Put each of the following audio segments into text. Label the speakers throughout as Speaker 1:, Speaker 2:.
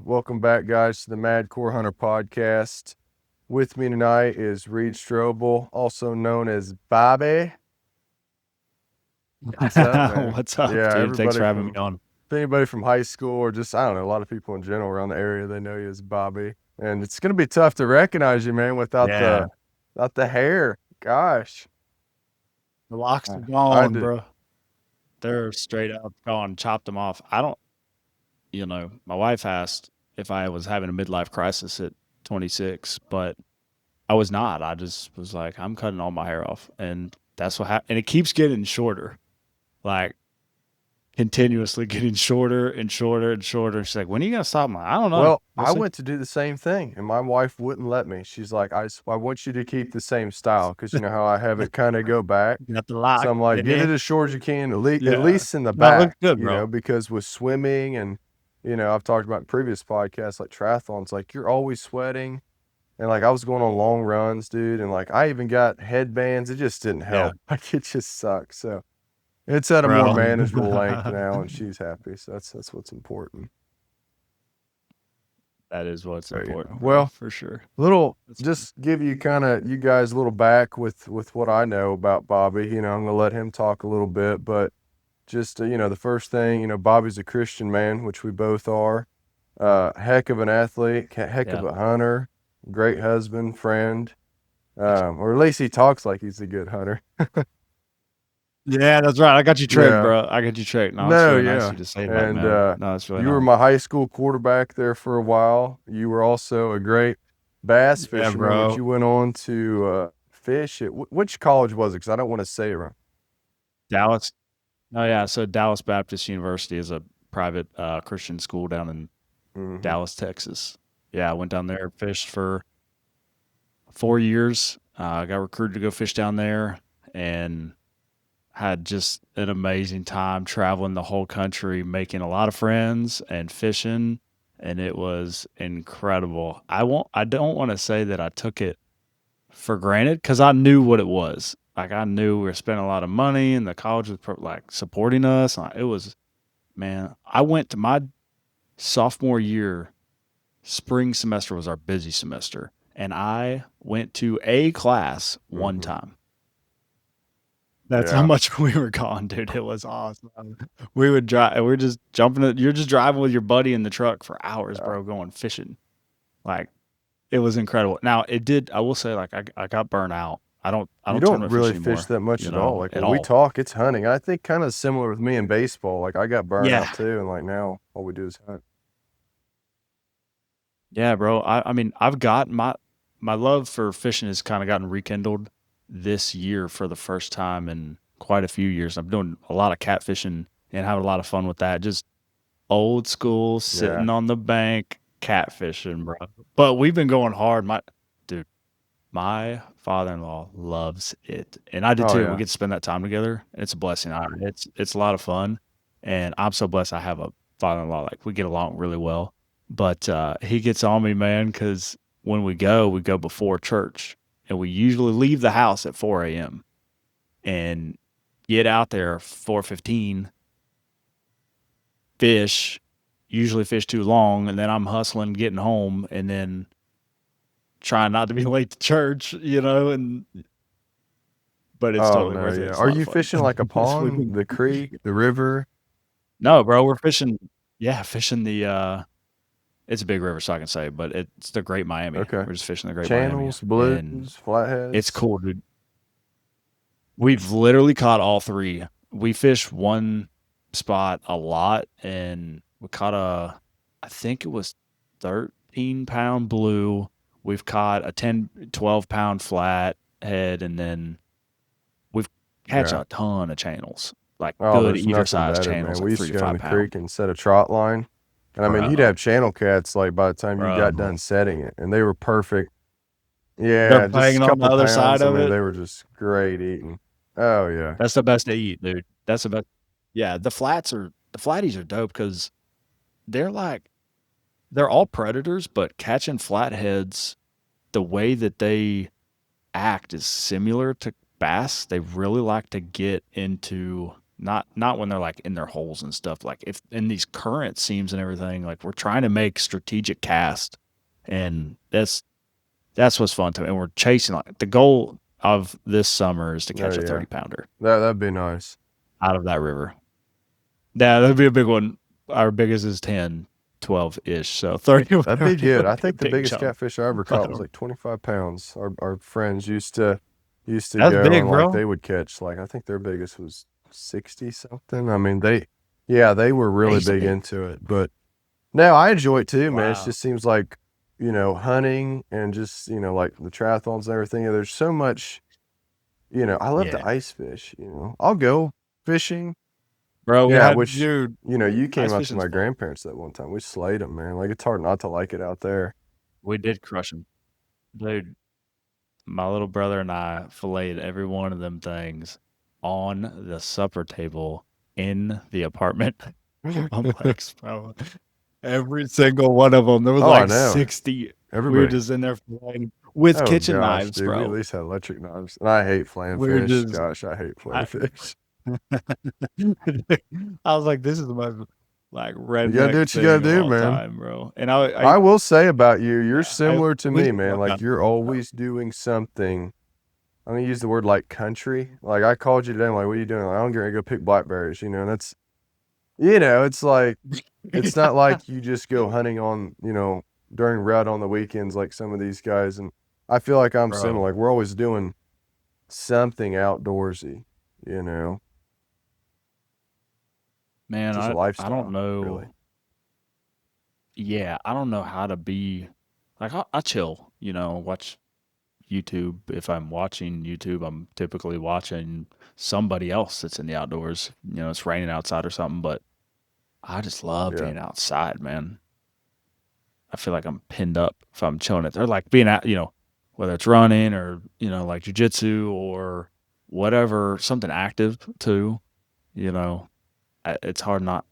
Speaker 1: Welcome back, guys, to the Madcore Hunter podcast. With me tonight is Reid Strobl, also known as Bobby. What's up, man?
Speaker 2: What's up,
Speaker 1: Yeah,
Speaker 2: dude? Thanks
Speaker 1: everybody
Speaker 2: for having me
Speaker 1: from
Speaker 2: on.
Speaker 1: anybody from high school or just I don't know, a lot of people in general around the area, they know you as Bobby. And it's gonna be tough to recognize you, man,
Speaker 2: Yeah,
Speaker 1: without the hair. Gosh.
Speaker 2: the locks are
Speaker 1: I
Speaker 2: gone,
Speaker 1: did.
Speaker 2: bro. They're straight up gone. Chopped them off. I don't, my wife asked if I was having a midlife crisis at 26, but I was not. I just was like, I'm cutting all my hair off, and that's what happened. And it keeps getting shorter, like continuously getting shorter and shorter and shorter. She's like, when are you gonna stop? I'm like, I don't know.
Speaker 1: Well,
Speaker 2: We'll
Speaker 1: I
Speaker 2: see.
Speaker 1: went to do the same thing, and my wife wouldn't let me. She's like, I want you to keep the same style because you know how I have it kind of go back.
Speaker 2: Got the
Speaker 1: So
Speaker 2: lock.
Speaker 1: I'm like, get
Speaker 2: Yeah,
Speaker 1: it as short as you can, at
Speaker 2: yeah.
Speaker 1: least in the
Speaker 2: No, it looks
Speaker 1: back,
Speaker 2: good, bro.
Speaker 1: because with swimming and, I've talked about in previous podcasts like triathlons, like you're always sweating. And like I was going on long runs, dude, and like I even got headbands. It just didn't
Speaker 2: Yeah,
Speaker 1: help. Like it just sucks. So it's at a more
Speaker 2: bro.
Speaker 1: manageable length now, and she's happy. So that's what's important.
Speaker 2: That is what's
Speaker 1: There you go.
Speaker 2: important, bro,
Speaker 1: Well,
Speaker 2: for sure.
Speaker 1: little
Speaker 2: That's
Speaker 1: just give you kind of you guys a little back with what I know about Bobby. I'm gonna let him talk a little bit, but just the first thing, Bobby's a Christian man, which we both are. Heck of an athlete, heck of
Speaker 2: yeah.
Speaker 1: a hunter, great husband, friend. Or at least he talks like he's a good hunter.
Speaker 2: Yeah, that's right. I got you tricked,
Speaker 1: Yeah.
Speaker 2: bro. I got you tricked. No, it's
Speaker 1: No,
Speaker 2: really nice of
Speaker 1: yeah.
Speaker 2: you to say that,
Speaker 1: And
Speaker 2: man. No, it's really
Speaker 1: you were
Speaker 2: nice.
Speaker 1: my high school quarterback there for a while. You were also a great bass
Speaker 2: Yeah,
Speaker 1: fisherman, which
Speaker 2: bro.
Speaker 1: you went on to fish at which college was it? Because I don't want to say it wrong.
Speaker 2: Dallas. Oh, yeah. So Dallas Baptist University is a private Christian school down in
Speaker 1: Hmm.
Speaker 2: Dallas, Texas. Yeah, I went down there, fished for 4 years. I got recruited to go fish down there and had just an amazing time traveling the whole country, making a lot of friends and fishing, and it was incredible. I don't want to say that I took it for granted because I knew what it was. Like I knew we were spending a lot of money, and the college was like supporting us. It was, man. I went to my sophomore year. Spring semester was our busy semester, and I went to a class one
Speaker 1: Hmm.
Speaker 2: time. That's how
Speaker 1: Yeah.
Speaker 2: much we were gone, dude. It was awesome. We would drive. We're just jumping. You're just driving with your buddy in the truck for hours,
Speaker 1: Yeah.
Speaker 2: bro, going fishing. Like it was incredible. Now it did. I will say, like I got burnt out. I
Speaker 1: You
Speaker 2: don't
Speaker 1: don't
Speaker 2: tournament fish
Speaker 1: really fish
Speaker 2: anymore.
Speaker 1: that much at all. Like
Speaker 2: At
Speaker 1: when we
Speaker 2: all.
Speaker 1: talk, it's hunting. I think kind of similar with me in baseball. Like I got burned
Speaker 2: Yeah,
Speaker 1: out too, and like now all we do is hunt.
Speaker 2: yeah, bro. I mean, I've got my love for fishing has kind of gotten rekindled this year for the first time in quite a few years. I'm doing a lot of catfishing and having a lot of fun with that. Just old school,
Speaker 1: Yeah.
Speaker 2: sitting on the bank, catfishing, bro. But we've been going hard. Dude, my father-in-law loves it, and I did
Speaker 1: Oh
Speaker 2: too. We
Speaker 1: yeah.
Speaker 2: get to spend that time together. It's a blessing. It's a lot of fun, and I'm so blessed. I have a father-in-law. Like we get along really well, but he gets on me, man, because when we go before church, and we usually leave the house at 4 a.m. and get out there 4:15, fish, usually fish too long, and then I'm hustling getting home, and then trying not to be late to church, and but it's
Speaker 1: Oh
Speaker 2: totally
Speaker 1: no,
Speaker 2: worth it.
Speaker 1: yeah.
Speaker 2: It's a
Speaker 1: Are
Speaker 2: lot of
Speaker 1: you
Speaker 2: fun.
Speaker 1: fishing like a
Speaker 2: We've
Speaker 1: pond,
Speaker 2: been-
Speaker 1: the creek, the river?
Speaker 2: no, bro, we're fishing. Yeah, fishing the. It's a big river, so I can say, but it's the Great Miami.
Speaker 1: Okay.
Speaker 2: We're just fishing the Great Miami,
Speaker 1: Channels,
Speaker 2: and
Speaker 1: blues,
Speaker 2: it's
Speaker 1: flatheads.
Speaker 2: cool, dude. We've literally caught all three. We fished one spot a lot, and we caught I think it was 13-pound blue. We've caught a 10, 12-pound flat head, and then we've catch
Speaker 1: Yeah.
Speaker 2: a ton of channels, like
Speaker 1: Oh,
Speaker 2: good
Speaker 1: there's
Speaker 2: eater
Speaker 1: nothing
Speaker 2: sized
Speaker 1: better,
Speaker 2: channels,
Speaker 1: man.
Speaker 2: like
Speaker 1: We used
Speaker 2: three
Speaker 1: to
Speaker 2: to
Speaker 1: go in
Speaker 2: five
Speaker 1: the creek
Speaker 2: pound.
Speaker 1: and set a trot line. And I mean, you'd
Speaker 2: Bro,
Speaker 1: have channel cats like by the time you got
Speaker 2: bro.
Speaker 1: done setting it, and they were perfect.
Speaker 2: They're
Speaker 1: Yeah, just a
Speaker 2: banging on the
Speaker 1: couple
Speaker 2: other
Speaker 1: pounds.
Speaker 2: side
Speaker 1: I
Speaker 2: of
Speaker 1: mean,
Speaker 2: it.
Speaker 1: they were just great eating. Oh yeah.
Speaker 2: That's the best to eat, dude. That's the best. Yeah, the flatties are dope because they're like they're all predators, but catching flatheads, the way that they act is similar to bass. They really like to get into Not when they're like in their holes and stuff. Like if in these current seams and everything, like we're trying to make strategic cast, and that's what's fun to me. And we're chasing like the goal of this summer is to
Speaker 1: Oh
Speaker 2: catch a
Speaker 1: yeah,
Speaker 2: 30-pounder
Speaker 1: that'd be nice.
Speaker 2: out of that river. Yeah, that'd be a big one. Our biggest is 10, 12 ish. So 30 would
Speaker 1: That'd be good. I
Speaker 2: be a
Speaker 1: think the
Speaker 2: big
Speaker 1: biggest
Speaker 2: jump.
Speaker 1: catfish I ever
Speaker 2: But
Speaker 1: caught was like 25 pounds. Our friends used to
Speaker 2: that's
Speaker 1: go
Speaker 2: big,
Speaker 1: and like
Speaker 2: bro.
Speaker 1: they would catch like I think their biggest was 60 something. I mean they were really
Speaker 2: He's
Speaker 1: big
Speaker 2: big.
Speaker 1: into it. But no, I enjoy it too, man. It
Speaker 2: Wow.
Speaker 1: just seems like, hunting and just, like the triathlons and everything. There's so much, I love to
Speaker 2: Yeah.
Speaker 1: ice fish. I'll go fishing.
Speaker 2: Bro, we
Speaker 1: Yeah,
Speaker 2: had
Speaker 1: which,
Speaker 2: dude,
Speaker 1: you came
Speaker 2: ice
Speaker 1: out to
Speaker 2: fishing's
Speaker 1: my
Speaker 2: fun.
Speaker 1: grandparents that one time. We slayed them, man. Like it's hard not to like it out there.
Speaker 2: We did crush them. Dude, my little brother and I filleted every one of them things on the supper table in the apartment complex, bro. Every single one of them. There was
Speaker 1: Oh, I
Speaker 2: like
Speaker 1: know.
Speaker 2: 60. We were
Speaker 1: Everybody.
Speaker 2: just in there filleting with
Speaker 1: Oh
Speaker 2: kitchen
Speaker 1: gosh,
Speaker 2: knives,
Speaker 1: dude, we at
Speaker 2: bro.
Speaker 1: least had electric knives, and I hate flaying
Speaker 2: We were
Speaker 1: fish.
Speaker 2: just
Speaker 1: Gosh, I hate flaying
Speaker 2: I
Speaker 1: fish.
Speaker 2: I was like, "This is the most, like,
Speaker 1: You gotta do
Speaker 2: redneck
Speaker 1: what you gotta
Speaker 2: thing of
Speaker 1: do,
Speaker 2: all
Speaker 1: man.
Speaker 2: time, bro." And I
Speaker 1: I will say about you, you're
Speaker 2: yeah, I
Speaker 1: similar to
Speaker 2: we
Speaker 1: me,
Speaker 2: should
Speaker 1: man.
Speaker 2: walk
Speaker 1: Like
Speaker 2: out.
Speaker 1: you're always doing something. I'm gonna use the word like country. Like I called you today. I'm like, what are you doing? Like, I'm gonna go pick blackberries. And that's, it's like, it's not like you just go hunting on, during rut on the weekends like some of these guys. And I feel like I'm similar.
Speaker 2: Bro,
Speaker 1: Like we're always doing something outdoorsy. You know,
Speaker 2: man,
Speaker 1: just a
Speaker 2: I don't
Speaker 1: lifestyle, really.
Speaker 2: know. Yeah, I don't know how to be like, I chill, watch YouTube. If I'm watching YouTube, I'm typically watching somebody else that's in the outdoors. It's raining outside or something, but I just love
Speaker 1: Yeah.
Speaker 2: being outside, man. I feel like I'm pinned up if I'm chilling it. Or like being out, whether it's running or, like jujitsu or whatever, something active too, you know, it's hard not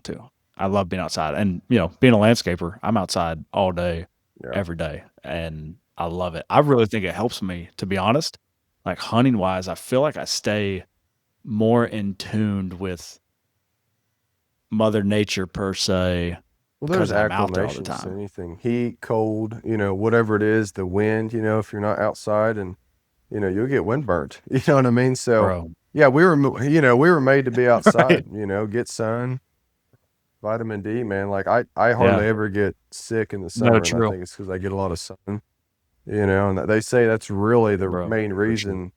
Speaker 2: to. I love being outside and, being a landscaper, I'm outside all day,
Speaker 1: Yeah.
Speaker 2: every day, and I love it. I really think it helps me, to be honest. Like hunting wise, I feel like I stay more in tuned with Mother Nature per se
Speaker 1: Well, there's
Speaker 2: because I'm out there all the
Speaker 1: acclimations to
Speaker 2: time,
Speaker 1: anything. Heat, cold, whatever it is, the wind, if you're not outside and, you'll get wind burnt. You know what I mean? So,
Speaker 2: bro.
Speaker 1: yeah, we were made to be outside,
Speaker 2: Right?
Speaker 1: get sun, vitamin D, man. Like I hardly
Speaker 2: Yeah.
Speaker 1: ever get sick in the
Speaker 2: No,
Speaker 1: summer, and I
Speaker 2: true,
Speaker 1: think it's because I get a lot of sun, and they say that's really the
Speaker 2: bro,
Speaker 1: main
Speaker 2: for sure.
Speaker 1: reason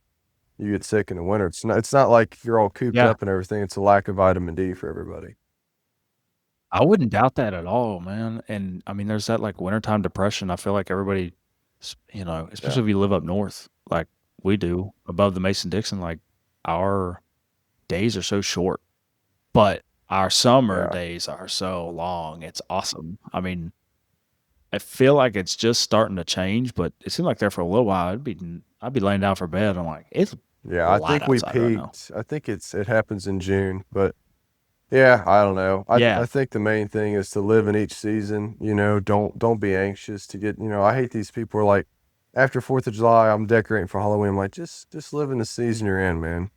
Speaker 1: you get sick in the winter. It's not like you're all cooped
Speaker 2: Yeah,
Speaker 1: up and everything. It's a lack of vitamin D for everybody.
Speaker 2: I wouldn't doubt that at all, man, and, I mean, there's that, like, wintertime depression. I feel like everybody,
Speaker 1: Yeah.
Speaker 2: especially if you live up north like we do, above the Mason-Dixon, like, our days are so short, but our summer
Speaker 1: Yeah.
Speaker 2: days are so long, it's awesome. I mean, I feel like it's just starting to change, but it seemed like there for a little while, I'd be laying down for bed, I'm like, "It's
Speaker 1: Yeah, I
Speaker 2: light
Speaker 1: think we
Speaker 2: outside right now."
Speaker 1: peaked. I think it happens in June, but yeah, I don't know. I
Speaker 2: Yeah,
Speaker 1: think the main thing is to live in each season, don't be anxious to get, I hate these people who are like after 4th of July, I'm decorating for Halloween. I'm like, just live in the season you're in, man.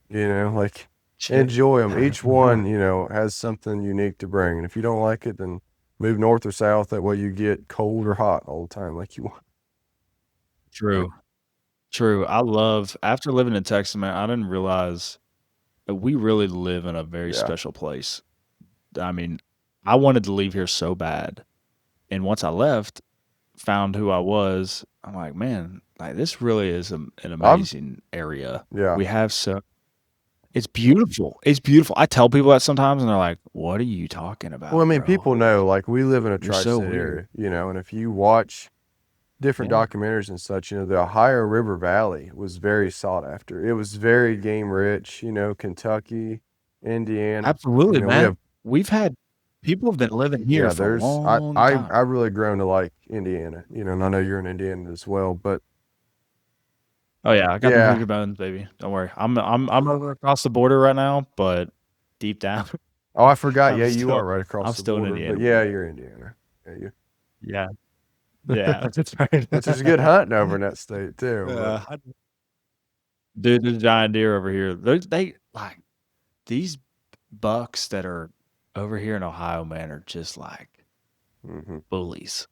Speaker 1: Like
Speaker 2: chill.
Speaker 1: enjoy them. Each one, has something unique to bring. And if you don't like it, then move north or south. That way you get cold or hot all the time like you want. Like,
Speaker 2: True. True. I love after living in Texas, man, I didn't realize that we really live in a very
Speaker 1: yeah.
Speaker 2: special place. I mean, I wanted to leave here so bad. And once I left, found who I was, I'm like, man, like this really is an
Speaker 1: I've
Speaker 2: amazing area.
Speaker 1: yeah.
Speaker 2: We have so it's beautiful. It's beautiful. I tell people that sometimes and they're like, what are you talking
Speaker 1: Well, I
Speaker 2: about,
Speaker 1: mean,
Speaker 2: bro?
Speaker 1: people know, like, we live in a
Speaker 2: You're so
Speaker 1: tri-state
Speaker 2: weird.
Speaker 1: area, and if you watch different
Speaker 2: Yeah.
Speaker 1: documentaries and such, the Ohio River Valley was very sought after. It was very game rich, Kentucky, Indiana,
Speaker 2: Absolutely,
Speaker 1: we
Speaker 2: man.
Speaker 1: have
Speaker 2: We've had people have been living here
Speaker 1: yeah,
Speaker 2: for a
Speaker 1: there's I
Speaker 2: long
Speaker 1: I I
Speaker 2: time.
Speaker 1: really grown to like Indiana, and I know you're in Indiana as well, but
Speaker 2: Oh yeah, I got them
Speaker 1: yeah.
Speaker 2: Hoosier bones, baby. Don't worry. I'm over across the border right now, but deep down,
Speaker 1: Oh, I forgot.
Speaker 2: I'm
Speaker 1: Yeah, you are
Speaker 2: still
Speaker 1: right across
Speaker 2: I'm
Speaker 1: the
Speaker 2: still an
Speaker 1: border, but
Speaker 2: Indiana
Speaker 1: yeah,
Speaker 2: boy.
Speaker 1: you're Indiana. Yeah, you
Speaker 2: Yeah, yeah, that's right.
Speaker 1: which is good hunting over in that state too, but
Speaker 2: I dude, there's a giant deer over here. They like these. bucks that are over here in Ohio, man, are just like
Speaker 1: Hmm.
Speaker 2: bullies.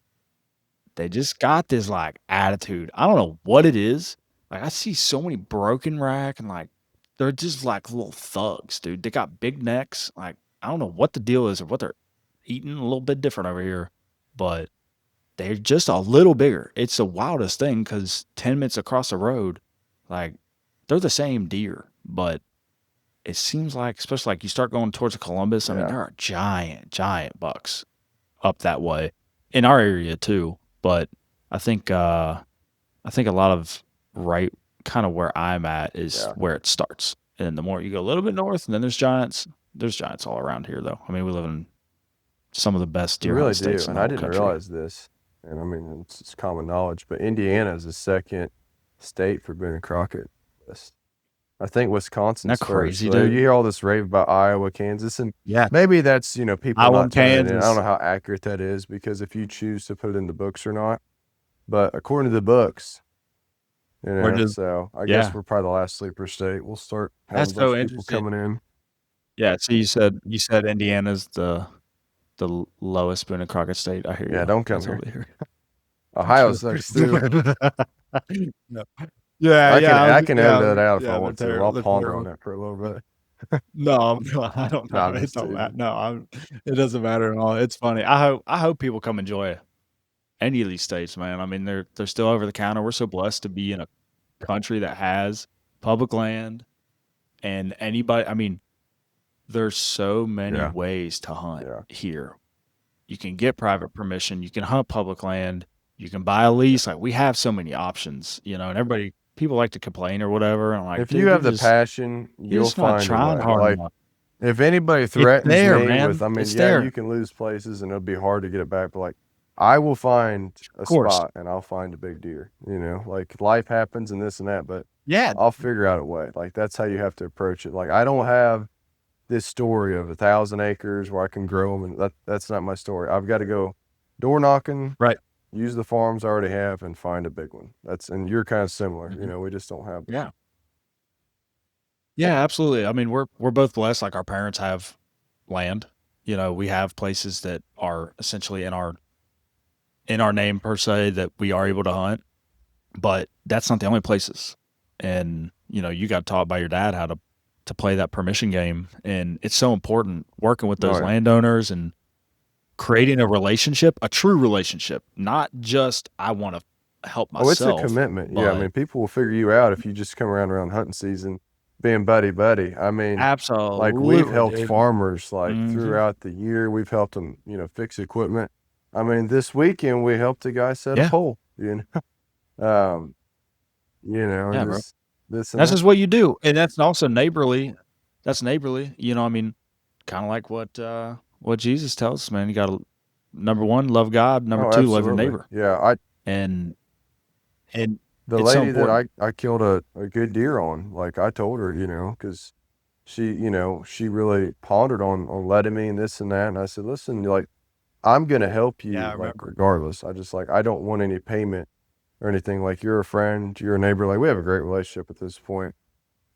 Speaker 2: They just got this like attitude. I don't know what it is. Like I see so many broken rack and like they're just like little thugs, dude. They got big necks. Like I don't know what the deal is or what they're eating. A little bit different over here, but they're just a little bigger. It's the wildest thing because 10 minutes across the road, like they're the same deer, but it seems like, especially like you start going towards Columbus. I mean,
Speaker 1: Yeah.
Speaker 2: there are giant, giant bucks up that way in our area too. But I think I think a lot of right kind of where I'm at is
Speaker 1: Yeah.
Speaker 2: where it starts. And the more you go a little bit north, and then there's giants. There's giants all around here, though. I mean, we live in some of the best
Speaker 1: We
Speaker 2: deer hunting
Speaker 1: really do.
Speaker 2: states in
Speaker 1: And
Speaker 2: the
Speaker 1: I
Speaker 2: whole
Speaker 1: didn't
Speaker 2: country.
Speaker 1: realize this. And I mean, it's common knowledge, but Indiana is the second state for Boone and Crockett list. I think
Speaker 2: Isn't that
Speaker 1: Wisconsin's first.
Speaker 2: crazy,
Speaker 1: So you
Speaker 2: dude?
Speaker 1: hear all this rave about Iowa, Kansas, and
Speaker 2: Yeah,
Speaker 1: maybe that's, people
Speaker 2: Iowa
Speaker 1: not
Speaker 2: and
Speaker 1: turning it in. I don't
Speaker 2: Kansas.
Speaker 1: know how accurate that is because if you choose to put it in the books or not. But according to the books,
Speaker 2: We're just
Speaker 1: so I guess
Speaker 2: yeah.
Speaker 1: we're probably the last sleeper state. We'll start having a
Speaker 2: That's
Speaker 1: bunch
Speaker 2: so
Speaker 1: of people
Speaker 2: interesting.
Speaker 1: coming in.
Speaker 2: Yeah. So you said Indiana's the lowest Boone and Crockett state. I hear
Speaker 1: Yeah,
Speaker 2: you.
Speaker 1: don't
Speaker 2: I
Speaker 1: come here.
Speaker 2: totally hear
Speaker 1: Ohio
Speaker 2: you.
Speaker 1: sucks too.
Speaker 2: No. Yeah,
Speaker 1: I can
Speaker 2: yeah,
Speaker 1: I can edit it out if I
Speaker 2: yeah. They're
Speaker 1: want to.
Speaker 2: terrible.
Speaker 1: I'll
Speaker 2: They're
Speaker 1: ponder on
Speaker 2: terrible.
Speaker 1: that for a little bit.
Speaker 2: No, no, I don't
Speaker 1: No,
Speaker 2: know.
Speaker 1: I'm
Speaker 2: It
Speaker 1: just
Speaker 2: don't matter.
Speaker 1: teasing.
Speaker 2: No, it doesn't matter at all. It's funny. I hope people come enjoy any of these states, man. I mean, they're still over the counter. We're so blessed to be in a country that has public land and anybody. I mean, there's so many
Speaker 1: Yeah,
Speaker 2: ways to hunt
Speaker 1: yeah,
Speaker 2: here. You can get private permission. You can hunt public land. You can buy a
Speaker 1: yeah.
Speaker 2: lease. Like we have so many options, and everybody people like to complain or whatever. And I'm like,
Speaker 1: If you
Speaker 2: dude,
Speaker 1: have the passion,
Speaker 2: you're
Speaker 1: you'll
Speaker 2: just not
Speaker 1: find a
Speaker 2: trying
Speaker 1: way.
Speaker 2: hard
Speaker 1: Like
Speaker 2: enough.
Speaker 1: if anybody
Speaker 2: It's
Speaker 1: threatens
Speaker 2: there,
Speaker 1: me with,
Speaker 2: man.
Speaker 1: I mean,
Speaker 2: It's
Speaker 1: yeah, you
Speaker 2: there.
Speaker 1: can lose places and it'll be hard to get it back, but like I will find
Speaker 2: Of
Speaker 1: a
Speaker 2: course.
Speaker 1: spot and I'll find a big deer. Like life happens and this and that, but
Speaker 2: Yeah.
Speaker 1: I'll figure out a way. Like that's how you have to approach it. Like I don't have this story of 1,000 acres where I can grow them, and that's not my story. I've got to go door knocking,
Speaker 2: Right.
Speaker 1: use the farms I already have, and find a big one. And you're kind of similar.
Speaker 2: Mhm.
Speaker 1: We just don't have.
Speaker 2: Yeah. Yeah, absolutely. I mean, we're both blessed. Like our parents have land. We have places that are essentially in our name per se that we are able to hunt, but that's not the only places. And you got taught by your dad how to play that permission game, and it's so important working with
Speaker 1: Oh
Speaker 2: those
Speaker 1: yeah.
Speaker 2: landowners and creating a relationship, a true relationship, not just I want to help
Speaker 1: Oh, it's a
Speaker 2: myself,
Speaker 1: commitment. Yeah, I
Speaker 2: but
Speaker 1: mean, people will figure you out if you just come around hunting season, being buddy buddy. I mean, like we've
Speaker 2: absolutely,
Speaker 1: helped
Speaker 2: dude.
Speaker 1: farmers like
Speaker 2: Hmm.
Speaker 1: throughout the year. We've helped them, fix equipment. I mean, this weekend we helped a guy set a
Speaker 2: Yeah,
Speaker 1: pole. Um, and
Speaker 2: yeah, bro.
Speaker 1: this and
Speaker 2: That's
Speaker 1: that.
Speaker 2: just what you do, and that's also neighborly. That's neighborly. I mean, kind of like what Jesus tells us, man. You got to number one, love God. Number
Speaker 1: Oh,
Speaker 2: two, love your
Speaker 1: absolutely.
Speaker 2: neighbor,
Speaker 1: Yeah, I
Speaker 2: and and
Speaker 1: the
Speaker 2: it's so
Speaker 1: lady that
Speaker 2: important.
Speaker 1: I killed a good deer on, like I told her, because she really pondered on letting me and this and that, and I said, listen, like I'm gonna help
Speaker 2: Yeah, I
Speaker 1: you, like
Speaker 2: remember.
Speaker 1: regardless. I just like I don't want any payment or anything. Like you're a friend, you're a neighbor. Like we have a great relationship at this point.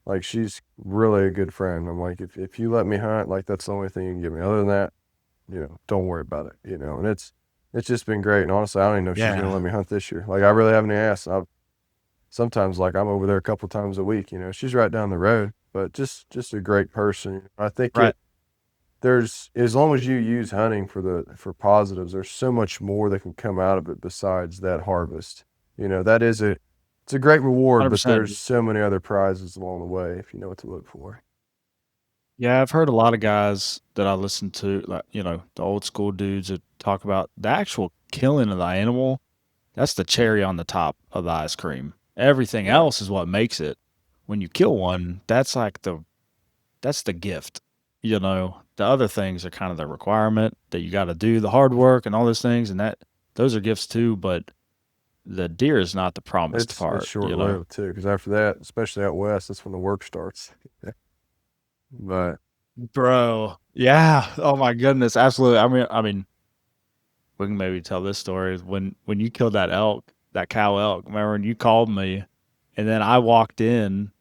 Speaker 1: Like she's really a good friend. I'm like, if you let me hunt, like that's the only thing you can give me. Other than that, don't worry about it. And it's just been great. And honestly, I don't even know if she's gonna
Speaker 2: Yeah,
Speaker 1: let me hunt this year. Like I really haven't asked. I sometimes like I'm over there a couple times a week. She's right down the road, but just a great person. I think
Speaker 2: right.
Speaker 1: there's as long as you use hunting for positives, there's so much more that can come out of it besides that harvest. That is it's a great reward, but
Speaker 2: 100%.
Speaker 1: there's so many other prizes along the way if you know what to look for.
Speaker 2: Yeah, I've heard a lot of guys that I listen to, like, the old school dudes that talk about the actual killing of the animal. That's the cherry on the top of the ice cream. Everything
Speaker 1: Yeah.
Speaker 2: else is what makes it. When you kill one, that's the gift. The other things are kind of the requirement that you got to do the hard work and all those things, and those are gifts too. But the deer is not the promised
Speaker 1: It's
Speaker 2: part.
Speaker 1: short lived too, because after that, especially out west, that's when the work starts. But
Speaker 2: Bro. Yeah. Oh my goodness. Absolutely. I mean, we can maybe tell this story when you killed that elk, that cow elk. Remember when you called me, and then I walked in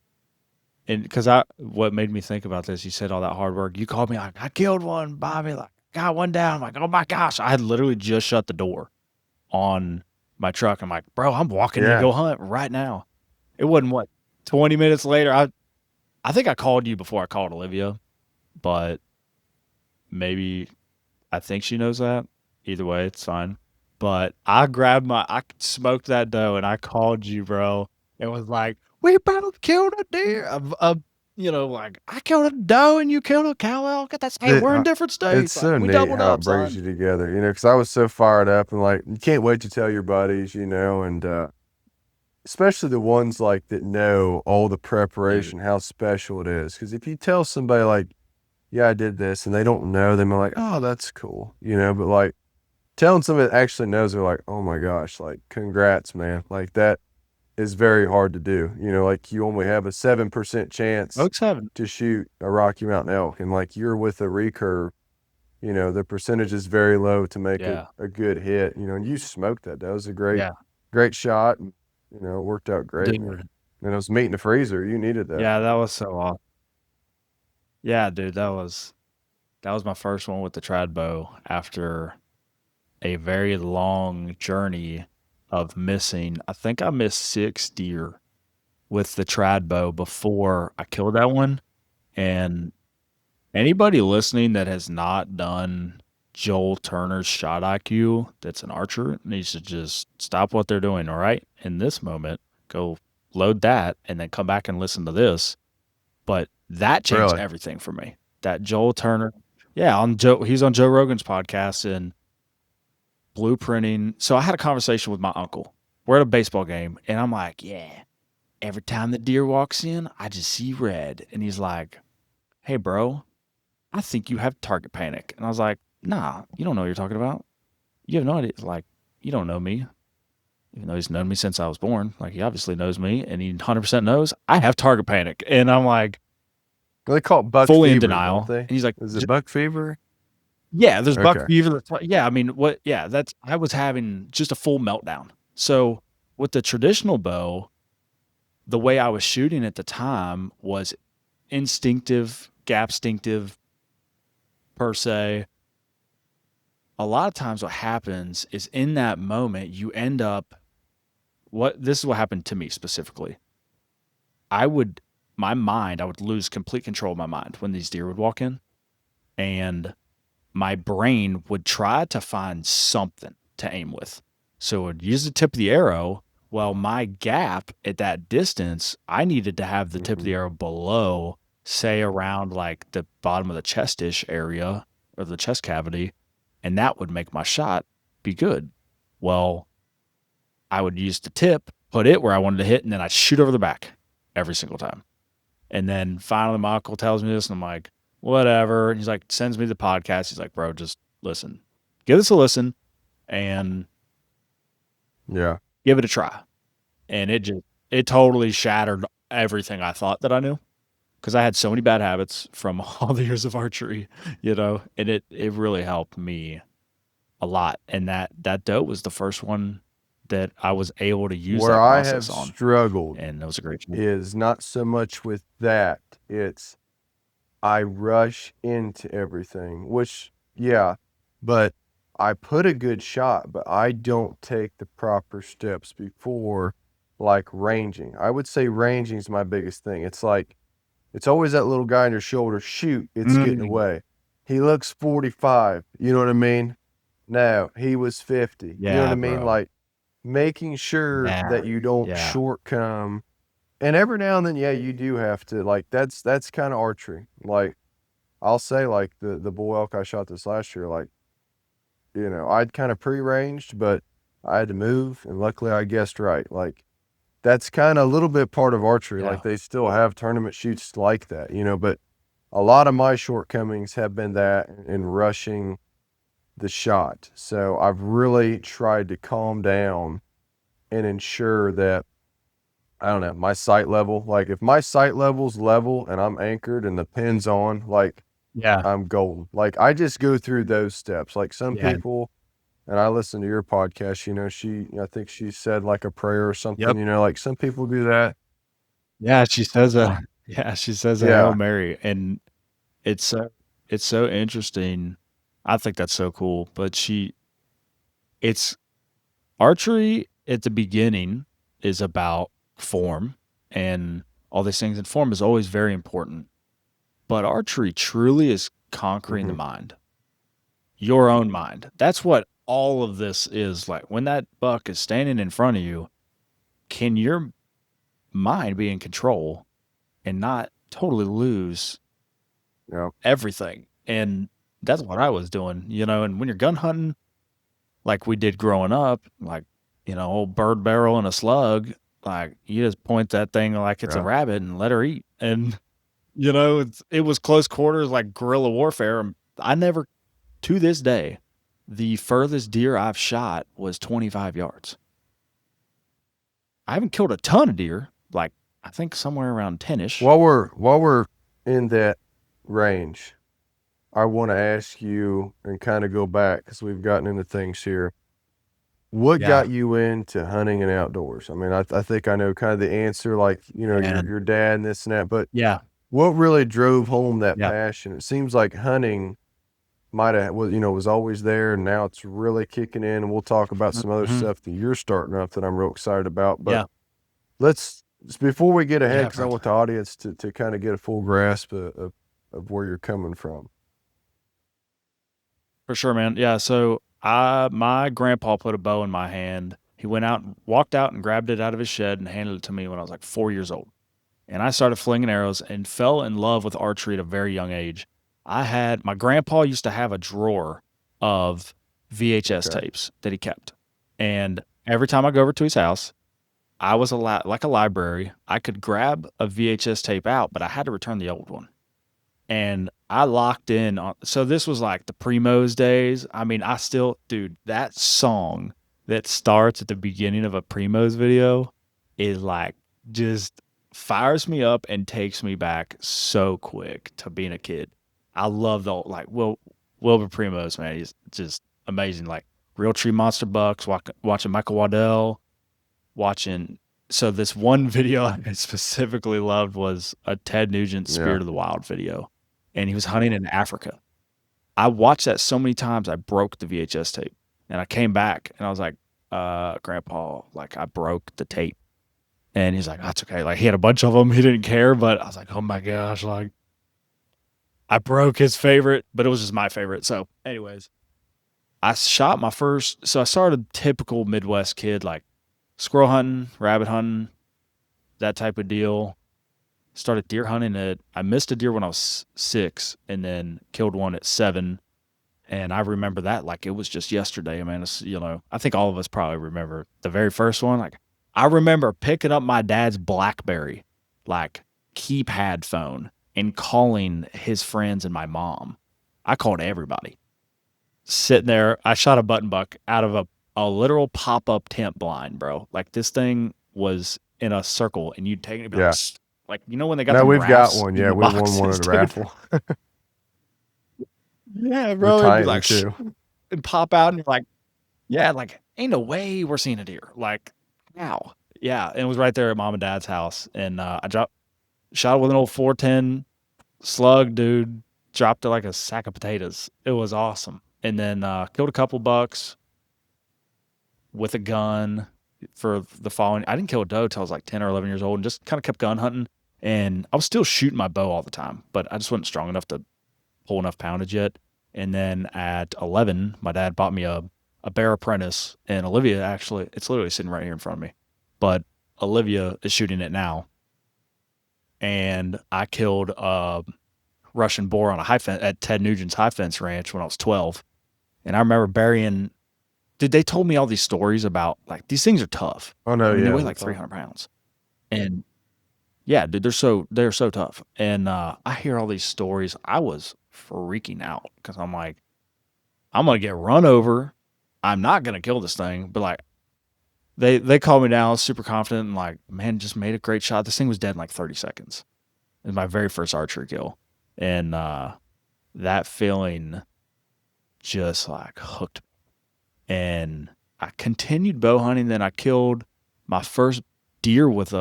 Speaker 2: And because what made me think about this, you said all that hard work. You called me like, I killed one, Bobby, like, got one down. I'm like, oh my gosh. I had literally just shut the door on my truck. I'm like, bro, I'm walking in to
Speaker 1: Yeah.
Speaker 2: go hunt right now. It wasn't what, 20 minutes later. I think I called you before I called Olivia, but maybe I think she knows that. Either way, it's fine. But I smoked that doe and I called you, bro. It was like, we both killed a deer. Like I killed a doe and you killed a cow elk. That's hey,
Speaker 1: It,
Speaker 2: we're in different
Speaker 1: it's
Speaker 2: states. Like
Speaker 1: so
Speaker 2: we
Speaker 1: neat
Speaker 2: doubled
Speaker 1: how it
Speaker 2: up,
Speaker 1: brings
Speaker 2: son.
Speaker 1: you together, because I was so fired up and like you can't wait to tell your buddies, and especially the ones like that know all the
Speaker 2: Dude.
Speaker 1: preparation, how special it is. Because if you tell somebody like, "Yeah, I did this," and they don't know, they're like, "Oh, that's cool," But like telling somebody that actually knows, they're like, "Oh my gosh, like congrats, man!" Like that is very hard to do. Like you only have a 7% chance
Speaker 2: Folks haven't.
Speaker 1: to shoot a Rocky Mountain elk, and like you're with a recurve, the percentage is very low to make
Speaker 2: Yeah.
Speaker 1: a good hit. And you smoked that. That was a
Speaker 2: Yeah.
Speaker 1: great shot, and it worked out great. And,
Speaker 2: Dude.
Speaker 1: and it was meat in the freezer. You needed that.
Speaker 2: Yeah, that was so awesome. Yeah, dude, that was my first one with the trad bow after a very long journey of missing. I think I missed 6 deer with the trad bow before I killed that one. And anybody listening that has not done Joel Turner's shot IQ, that's an archer, needs to just stop what they're doing. All right. In this moment, go load that and then come back and listen to this. But that changed
Speaker 1: Really?
Speaker 2: everything for me. That Joel Turner, yeah, he's on Joe Rogan's podcast and blueprinting. So I had a conversation with my uncle. We're at a baseball game, and I'm like, yeah, every time the deer walks in, I just see red. And he's like, hey, bro, I think you have target panic. And I was like, nah, you don't know what you're talking about. You have no idea. Like, you don't know me, even though he's known me since I was born. Like, he obviously knows me, and he 100% knows I have target panic. And I'm like,
Speaker 1: Well, they call it buck
Speaker 2: fully in
Speaker 1: fever, don't
Speaker 2: denial.
Speaker 1: they?
Speaker 2: And he's like,
Speaker 1: Is it buck fever?
Speaker 2: yeah, there's buck
Speaker 1: Okay.
Speaker 2: fever. Yeah, I mean, what? Yeah, I was having just a full meltdown. So with the traditional bow, the way I was shooting at the time was instinctive, gap stinctive per se. A lot of times what happens is in that moment you end up this is what happened to me specifically. I would I would lose complete control of my mind when these deer would walk in, and my brain would try to find something to aim with. So it would use the tip of the arrow. Well, my gap at that distance, I needed to have the tip of
Speaker 1: Hmm.
Speaker 2: the arrow below, say around like the bottom of the chestish area or the chest cavity, and that would make my shot be good. Well, I would use the tip, put it where I wanted to hit, and then I'd shoot over the back every single time. And then finally, my uncle tells me this, and I'm like, whatever. And he's like, sends me the podcast. He's like, bro, just listen, give this a listen and
Speaker 1: Yeah.
Speaker 2: give it a try. And it totally shattered everything I thought that I knew because I had so many bad habits from all the years of archery, and it really helped me a lot. And that doe was the first one that I was able to use
Speaker 1: Where
Speaker 2: that
Speaker 1: I
Speaker 2: process
Speaker 1: have
Speaker 2: on.
Speaker 1: struggled
Speaker 2: And that was a great job.
Speaker 1: is not so much with that. It's I rush into everything, which, yeah, but I put a good shot, but I don't take the proper steps before, like ranging. I would say ranging is my biggest thing. It's like, it's always that little guy on your shoulder, shoot, it's getting
Speaker 2: Mm.
Speaker 1: away. He looks 45, you know what I mean? No, he was 50. You know what I
Speaker 2: Yeah,
Speaker 1: mean?
Speaker 2: bro.
Speaker 1: Like making sure
Speaker 2: Yeah.
Speaker 1: that you don't
Speaker 2: Yeah.
Speaker 1: shortcome. And every now and then, yeah, you do have to like that's kind of archery. Like I'll say like the bull elk I shot this last year, like, I'd kind of pre-ranged, but I had to move and luckily I guessed right. Like that's kind of a little bit part of archery.
Speaker 2: Yeah.
Speaker 1: Like they still have tournament shoots like that, but a lot of my shortcomings have been that in rushing the shot. So I've really tried to calm down and ensure that I don't know, my sight level, like if my sight level's level and I'm anchored and the pin's on, like
Speaker 2: Yeah.
Speaker 1: I'm golden. Like I just go through those steps. Like some
Speaker 2: Yeah.
Speaker 1: people, and I listen to your podcast, I think she said like a prayer or
Speaker 2: Yep.
Speaker 1: something, like some people do that.
Speaker 2: Yeah, she says that. Yeah, she says a Hail
Speaker 1: Yeah.
Speaker 2: Mary, and it's so it's so interesting. I think that's so cool, but it's archery at the beginning is about form and all these things, and form is always very important. But archery truly is conquering the
Speaker 1: Hmm.
Speaker 2: mind, your own mind. That's what all of this is like. When that buck is standing in front of you, can your mind be in control and not totally lose
Speaker 1: Yeah.
Speaker 2: everything? And that's what I was doing, and when you're gun hunting, like we did growing up, like, old bird barrel and a slug, like you just point that thing like it's a
Speaker 1: Yeah.
Speaker 2: rabbit and let her eat. And, it was close quarters, like guerrilla warfare. I never, to this day, the furthest deer I've shot was 25 yards. I haven't killed a ton of deer, like I think somewhere around 10-ish.
Speaker 1: While we're in that range, I want to ask you and kind of go back because we've gotten into things here. What
Speaker 2: Yeah.
Speaker 1: got you into hunting and outdoors? I mean, I think I know kind of the answer, like,
Speaker 2: And
Speaker 1: your dad and this and that, but
Speaker 2: yeah.
Speaker 1: what really drove home that
Speaker 2: Yeah.
Speaker 1: passion? It seems like hunting might have was always there, and now it's really kicking in, and we'll talk about some other
Speaker 2: Mhm.
Speaker 1: stuff that you're starting up that I'm real excited about. But
Speaker 2: Yeah.
Speaker 1: let's before we get ahead,
Speaker 2: Yeah,
Speaker 1: because I
Speaker 2: bro.
Speaker 1: want the audience to kind of get a full grasp of where you're coming from.
Speaker 2: For sure, man. Yeah, so my grandpa put a bow in my hand. He went out and walked out and grabbed it out of his shed and handed it to me when I was like 4 years old. And I started flinging arrows and fell in love with archery at a very young age. My grandpa used to have a drawer of VHS
Speaker 1: Okay.
Speaker 2: tapes that he kept. And every time I go over to his house, I was like a library. I could grab a VHS tape out, but I had to return the old one. And I locked in on, so this was like the Primos days. I mean, dude, that song that starts at the beginning of a Primos video is like just fires me up and takes me back so quick to being a kid. I love the like Wilbur Primos, man. He's just amazing. Like Real Tree Monster Bucks, watching Michael Waddell, watching. So this one video I specifically loved was a Ted Nugent
Speaker 1: Yeah.
Speaker 2: Spirit of the Wild video, and he was hunting in Africa. I watched that so many times I broke the VHS tape, and I came back and I was like, Grandpa, like I broke the tape." And he's like, "That's okay." Like he had a bunch of them, he didn't care, but I was like, "Oh my gosh!" Like I broke his favorite, but it was just my favorite. So, anyways, I shot my first. So I started typical Midwest kid, like squirrel hunting, rabbit hunting, that type of deal. Started deer hunting I missed a deer when I was 6 and then killed one at 7. And I remember that like it was just yesterday, man. I think all of us probably remember the very first one. Like I remember picking up my dad's BlackBerry, like keypad phone, and calling his friends and my mom. I called everybody. Sitting there, I shot a button buck out of a literal pop-up tent blind, bro. Like this thing was in a circle and you'd take it and be like,
Speaker 1: Yeah.
Speaker 2: "Sst." Like, when they got
Speaker 1: No,
Speaker 2: them
Speaker 1: we've got
Speaker 2: rafts
Speaker 1: one.
Speaker 2: in
Speaker 1: Yeah,
Speaker 2: the
Speaker 1: we won one
Speaker 2: boxes,
Speaker 1: at a
Speaker 2: dude.
Speaker 1: raffle.
Speaker 2: Yeah,
Speaker 1: They're
Speaker 2: bro. It'd be
Speaker 1: tiny
Speaker 2: like, "Shh,"
Speaker 1: too.
Speaker 2: and pop out and you're like, yeah, like, ain't no way we're seeing a deer. Like, wow. Yeah. And it was right there at mom and dad's house. And shot it with an old 410 slug, dude. Dropped it like a sack of potatoes. It was awesome. And then killed a couple bucks with a gun for the following. I didn't kill a doe till I was like 10 or 11 years old and just kind of kept gun hunting. And I was still shooting my bow all the time, but I just wasn't strong enough to pull enough poundage yet. And then at 11, my dad bought me a bear apprentice, and Olivia actually, it's literally sitting right here in front of me. But Olivia is shooting it now. And I killed a Russian boar on a high fence at Ted Nugent's high fence ranch when I was 12. And I remember burying, dude, they told me all these stories about like these things are tough.
Speaker 1: Oh
Speaker 2: I
Speaker 1: no,
Speaker 2: mean, they
Speaker 1: yeah,
Speaker 2: weigh
Speaker 1: they're
Speaker 2: like
Speaker 1: tough.
Speaker 2: 300 pounds. And yeah, dude, they're so tough. And I hear all these stories. I was freaking out because I'm like, I'm gonna get run over. I'm not gonna kill this thing, but like they called me down, super confident, and like, man, just made a great shot. This thing was dead in like 30 seconds. It was my very first archery kill, and that feeling just like hooked me. And I continued bow hunting. Then I killed my first deer with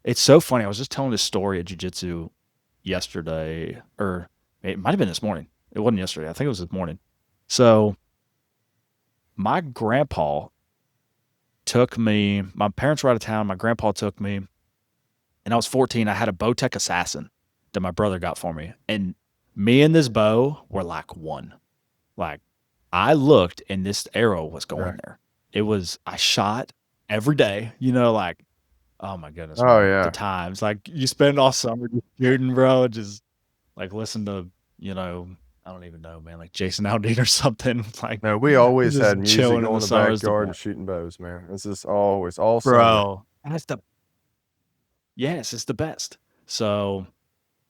Speaker 2: It's so funny. I was just telling this story at jiu-jitsu yesterday, or it might have been this morning. It wasn't yesterday. I think it was this morning. So my grandpa took me. My parents were out of town. My grandpa took me, and I was 14. I had a Bowtech Assassin that my brother got for me, and me and this bow were like one. Like I looked, and this arrow was
Speaker 1: Right.
Speaker 2: going there. It was. I shot every day. You know, like oh my goodness,
Speaker 1: Oh
Speaker 2: man, the
Speaker 1: yeah.
Speaker 2: times like you spend all summer just shooting, bro. Just like listen to you know. I don't even know, man. Like Jason Aldean or something. Like
Speaker 1: No, we always had
Speaker 2: just
Speaker 1: music
Speaker 2: chilling in
Speaker 1: on
Speaker 2: the
Speaker 1: in the
Speaker 2: summer is the
Speaker 1: backyard and
Speaker 2: best,
Speaker 1: shooting bows, man. This is always all summer.
Speaker 2: bro. That's the yes, it's the best. So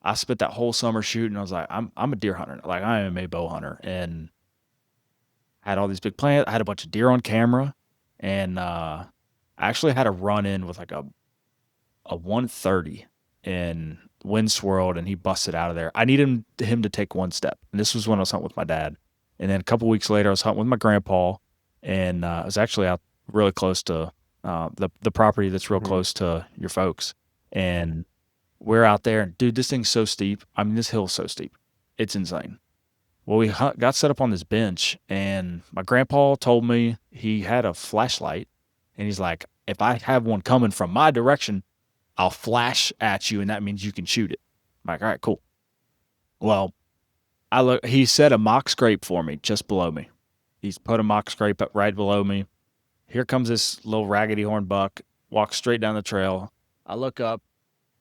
Speaker 2: I spent that whole summer shooting. I was like, I'm a deer hunter. Like I am a bow hunter, and had all these big plans. I had a bunch of deer on camera, and I actually had a run in with like a 130 and wind swirled, and he busted out of there. I needed him to take one step, and this was when I was hunting with my dad. And then a couple weeks later, I was hunting with my grandpa, and I was actually out really close to the property that's real
Speaker 1: Hmm.
Speaker 2: close to your folks, and we're out there, and dude, this thing's so steep. I mean, this hill's so steep, it's insane. Well, we got set up on this bench, and my grandpa told me he had a flashlight, and he's like, if I have one coming from my direction, I'll flash at you, and that means you can shoot it. I'm like, all right, cool. Well, I look. He set a mock scrape for me just below me. He's put a mock scrape up right below me. Here comes this little raggedy horn buck. Walks straight down the trail. I look up.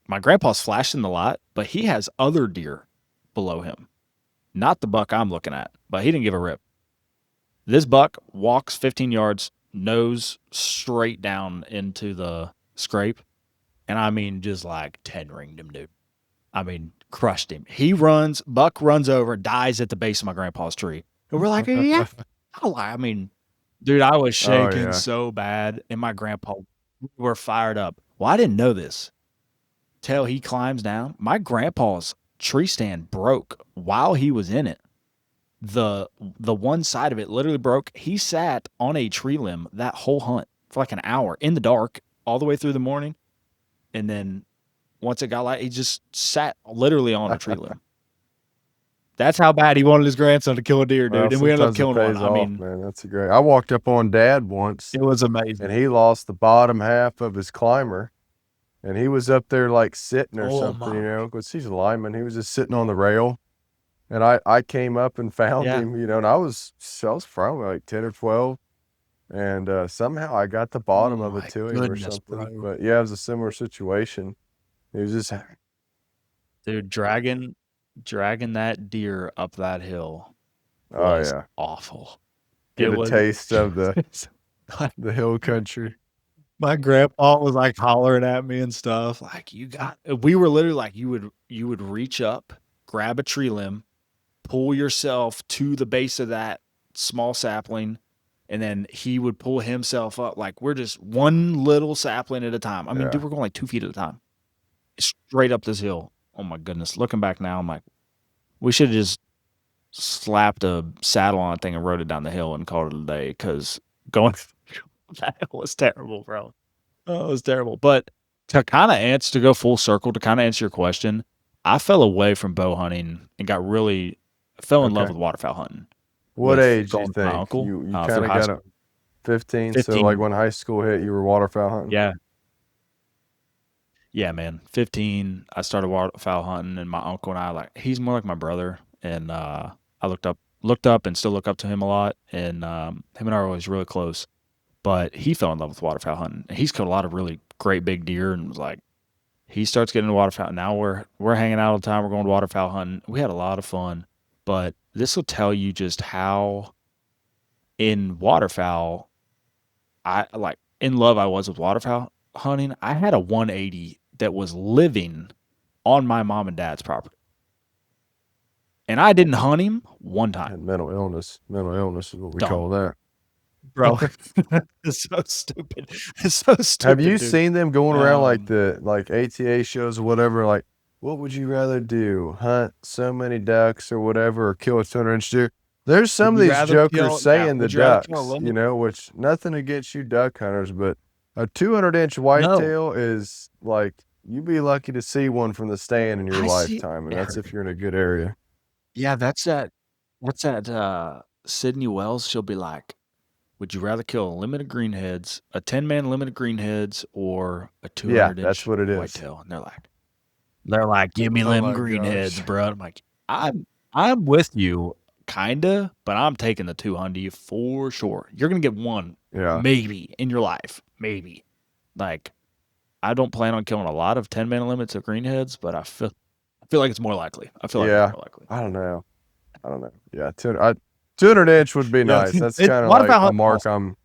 Speaker 2: My grandpa's flashing the light, but he has other deer below him. Not the buck I'm looking at, but he didn't give a rip. This buck walks 15 yards, nose straight down into the scrape, and I mean, just like 10 ringed him, dude. I mean, crushed him. Buck runs over, dies at the base of my grandpa's tree. And we're like, yeah. I mean, dude, I was
Speaker 1: Oh
Speaker 2: shaking
Speaker 1: yeah.
Speaker 2: so bad, and my grandpa were fired up. Well, I didn't know this till he climbs down. My grandpa's tree stand broke while he was in it. The one side of it literally broke. He sat on a tree limb that whole hunt for like an hour in the dark all the way through the morning, and then once it got light, he just sat literally on a tree limb. That's how bad he wanted his grandson to kill a deer,
Speaker 1: Well,
Speaker 2: dude. And we ended up
Speaker 1: sometimes it
Speaker 2: killing one.
Speaker 1: pays
Speaker 2: I
Speaker 1: off,
Speaker 2: mean,
Speaker 1: man. That's a great. I walked up on Dad once,
Speaker 2: it was
Speaker 1: and
Speaker 2: amazing.
Speaker 1: he lost the bottom half of his climber, and he was up there like sitting or
Speaker 2: Oh
Speaker 1: something,
Speaker 2: my.
Speaker 1: because he's a lineman. He was just sitting on the rail, and I came up and found
Speaker 2: Yeah.
Speaker 1: him, and I was probably like 10 or 12, and somehow I got the
Speaker 2: Oh
Speaker 1: bottom of it
Speaker 2: my
Speaker 1: to him or
Speaker 2: goodness,
Speaker 1: something.
Speaker 2: bro.
Speaker 1: But yeah, it was a similar situation. He was just
Speaker 2: Dude, dragging that deer up that hill
Speaker 1: oh
Speaker 2: was
Speaker 1: yeah,
Speaker 2: awful. It
Speaker 1: get a
Speaker 2: was
Speaker 1: taste of the hill country.
Speaker 2: my grandpa was like hollering at me and stuff. Like you got we were literally like you would reach up, grab a tree limb, pull yourself to the base of that small sapling, and then he would pull himself up. Like we're just one little sapling at a time. I mean, dude,
Speaker 1: Yeah.
Speaker 2: we're going like 2 feet at a time, straight up this hill. Oh my goodness! Looking back now, I'm like, we should have just slapped a saddle on a thing and rode it down the hill and called it a day. Because going that hill was terrible, bro. Oh, it was terrible. But to go full circle to kind of answer your question, I fell away from bow hunting and fell in love
Speaker 1: Okay.
Speaker 2: with waterfowl hunting
Speaker 1: What
Speaker 2: with
Speaker 1: age you
Speaker 2: going to my
Speaker 1: think?
Speaker 2: uncle
Speaker 1: You
Speaker 2: through
Speaker 1: kind of
Speaker 2: high
Speaker 1: got a
Speaker 2: school.
Speaker 1: 15, so like
Speaker 2: 15.
Speaker 1: when high school hit, you were waterfowl hunting?
Speaker 2: Yeah. Yeah, man. 15, I started waterfowl hunting, and my uncle and I, like, he's more like my brother. And I looked up and still look up to him a lot. And him and I are always really close. But he fell in love with waterfowl hunting. And he's killed a lot of really great big deer and was like, he starts getting into waterfowl. Now we're hanging out all the time. We're going waterfowl hunting. We had a lot of fun. But this will tell you just how in waterfowl I like in love I was with waterfowl hunting. I had a 180 that was living on my mom and dad's property. And I didn't hunt him one time.
Speaker 1: Had mental illness. Mental illness is what we
Speaker 2: Dumb.
Speaker 1: call that.
Speaker 2: Bro. It's so stupid. It's so
Speaker 1: Have you
Speaker 2: stupid, dude.
Speaker 1: seen them going around like
Speaker 2: Um,
Speaker 1: the like ATA shows or whatever? Like, what would you rather do? Hunt so many ducks or whatever, or kill a 200-inch deer? There's some of these jokers saying the
Speaker 2: would you rather kill a
Speaker 1: ducks,
Speaker 2: limit?
Speaker 1: which nothing against you duck hunters, but a 200-inch
Speaker 2: No.
Speaker 1: whitetail is like you'd be lucky to see one from the stand in your
Speaker 2: I see
Speaker 1: lifetime, and that's if you're in a good area.
Speaker 2: yeah, that's that what's that, Sydney Wells? She'll be like, "Would you rather kill a limited greenheads, a 10-man limited greenheads, or a
Speaker 1: Yeah, that's
Speaker 2: 200-inch
Speaker 1: what it is.
Speaker 2: whitetail?" And they're like, "Give me
Speaker 1: Oh
Speaker 2: lemon
Speaker 1: my
Speaker 2: greenheads,
Speaker 1: gosh.
Speaker 2: bro." I'm like, I'm with you, kinda, but I'm taking the 200 for sure. You're gonna get one,
Speaker 1: Yeah.
Speaker 2: maybe, in your life, maybe. Like, I don't plan on killing a lot of 10-man limits of greenheads, but I feel like it's more likely. I feel like it's
Speaker 1: Yeah.
Speaker 2: more likely.
Speaker 1: I don't know. I don't know. Yeah, 200 inch would be
Speaker 2: Yeah,
Speaker 1: nice. That's
Speaker 2: it
Speaker 1: kind of like
Speaker 2: waterfowl
Speaker 1: a
Speaker 2: hunting's
Speaker 1: mark
Speaker 2: awesome.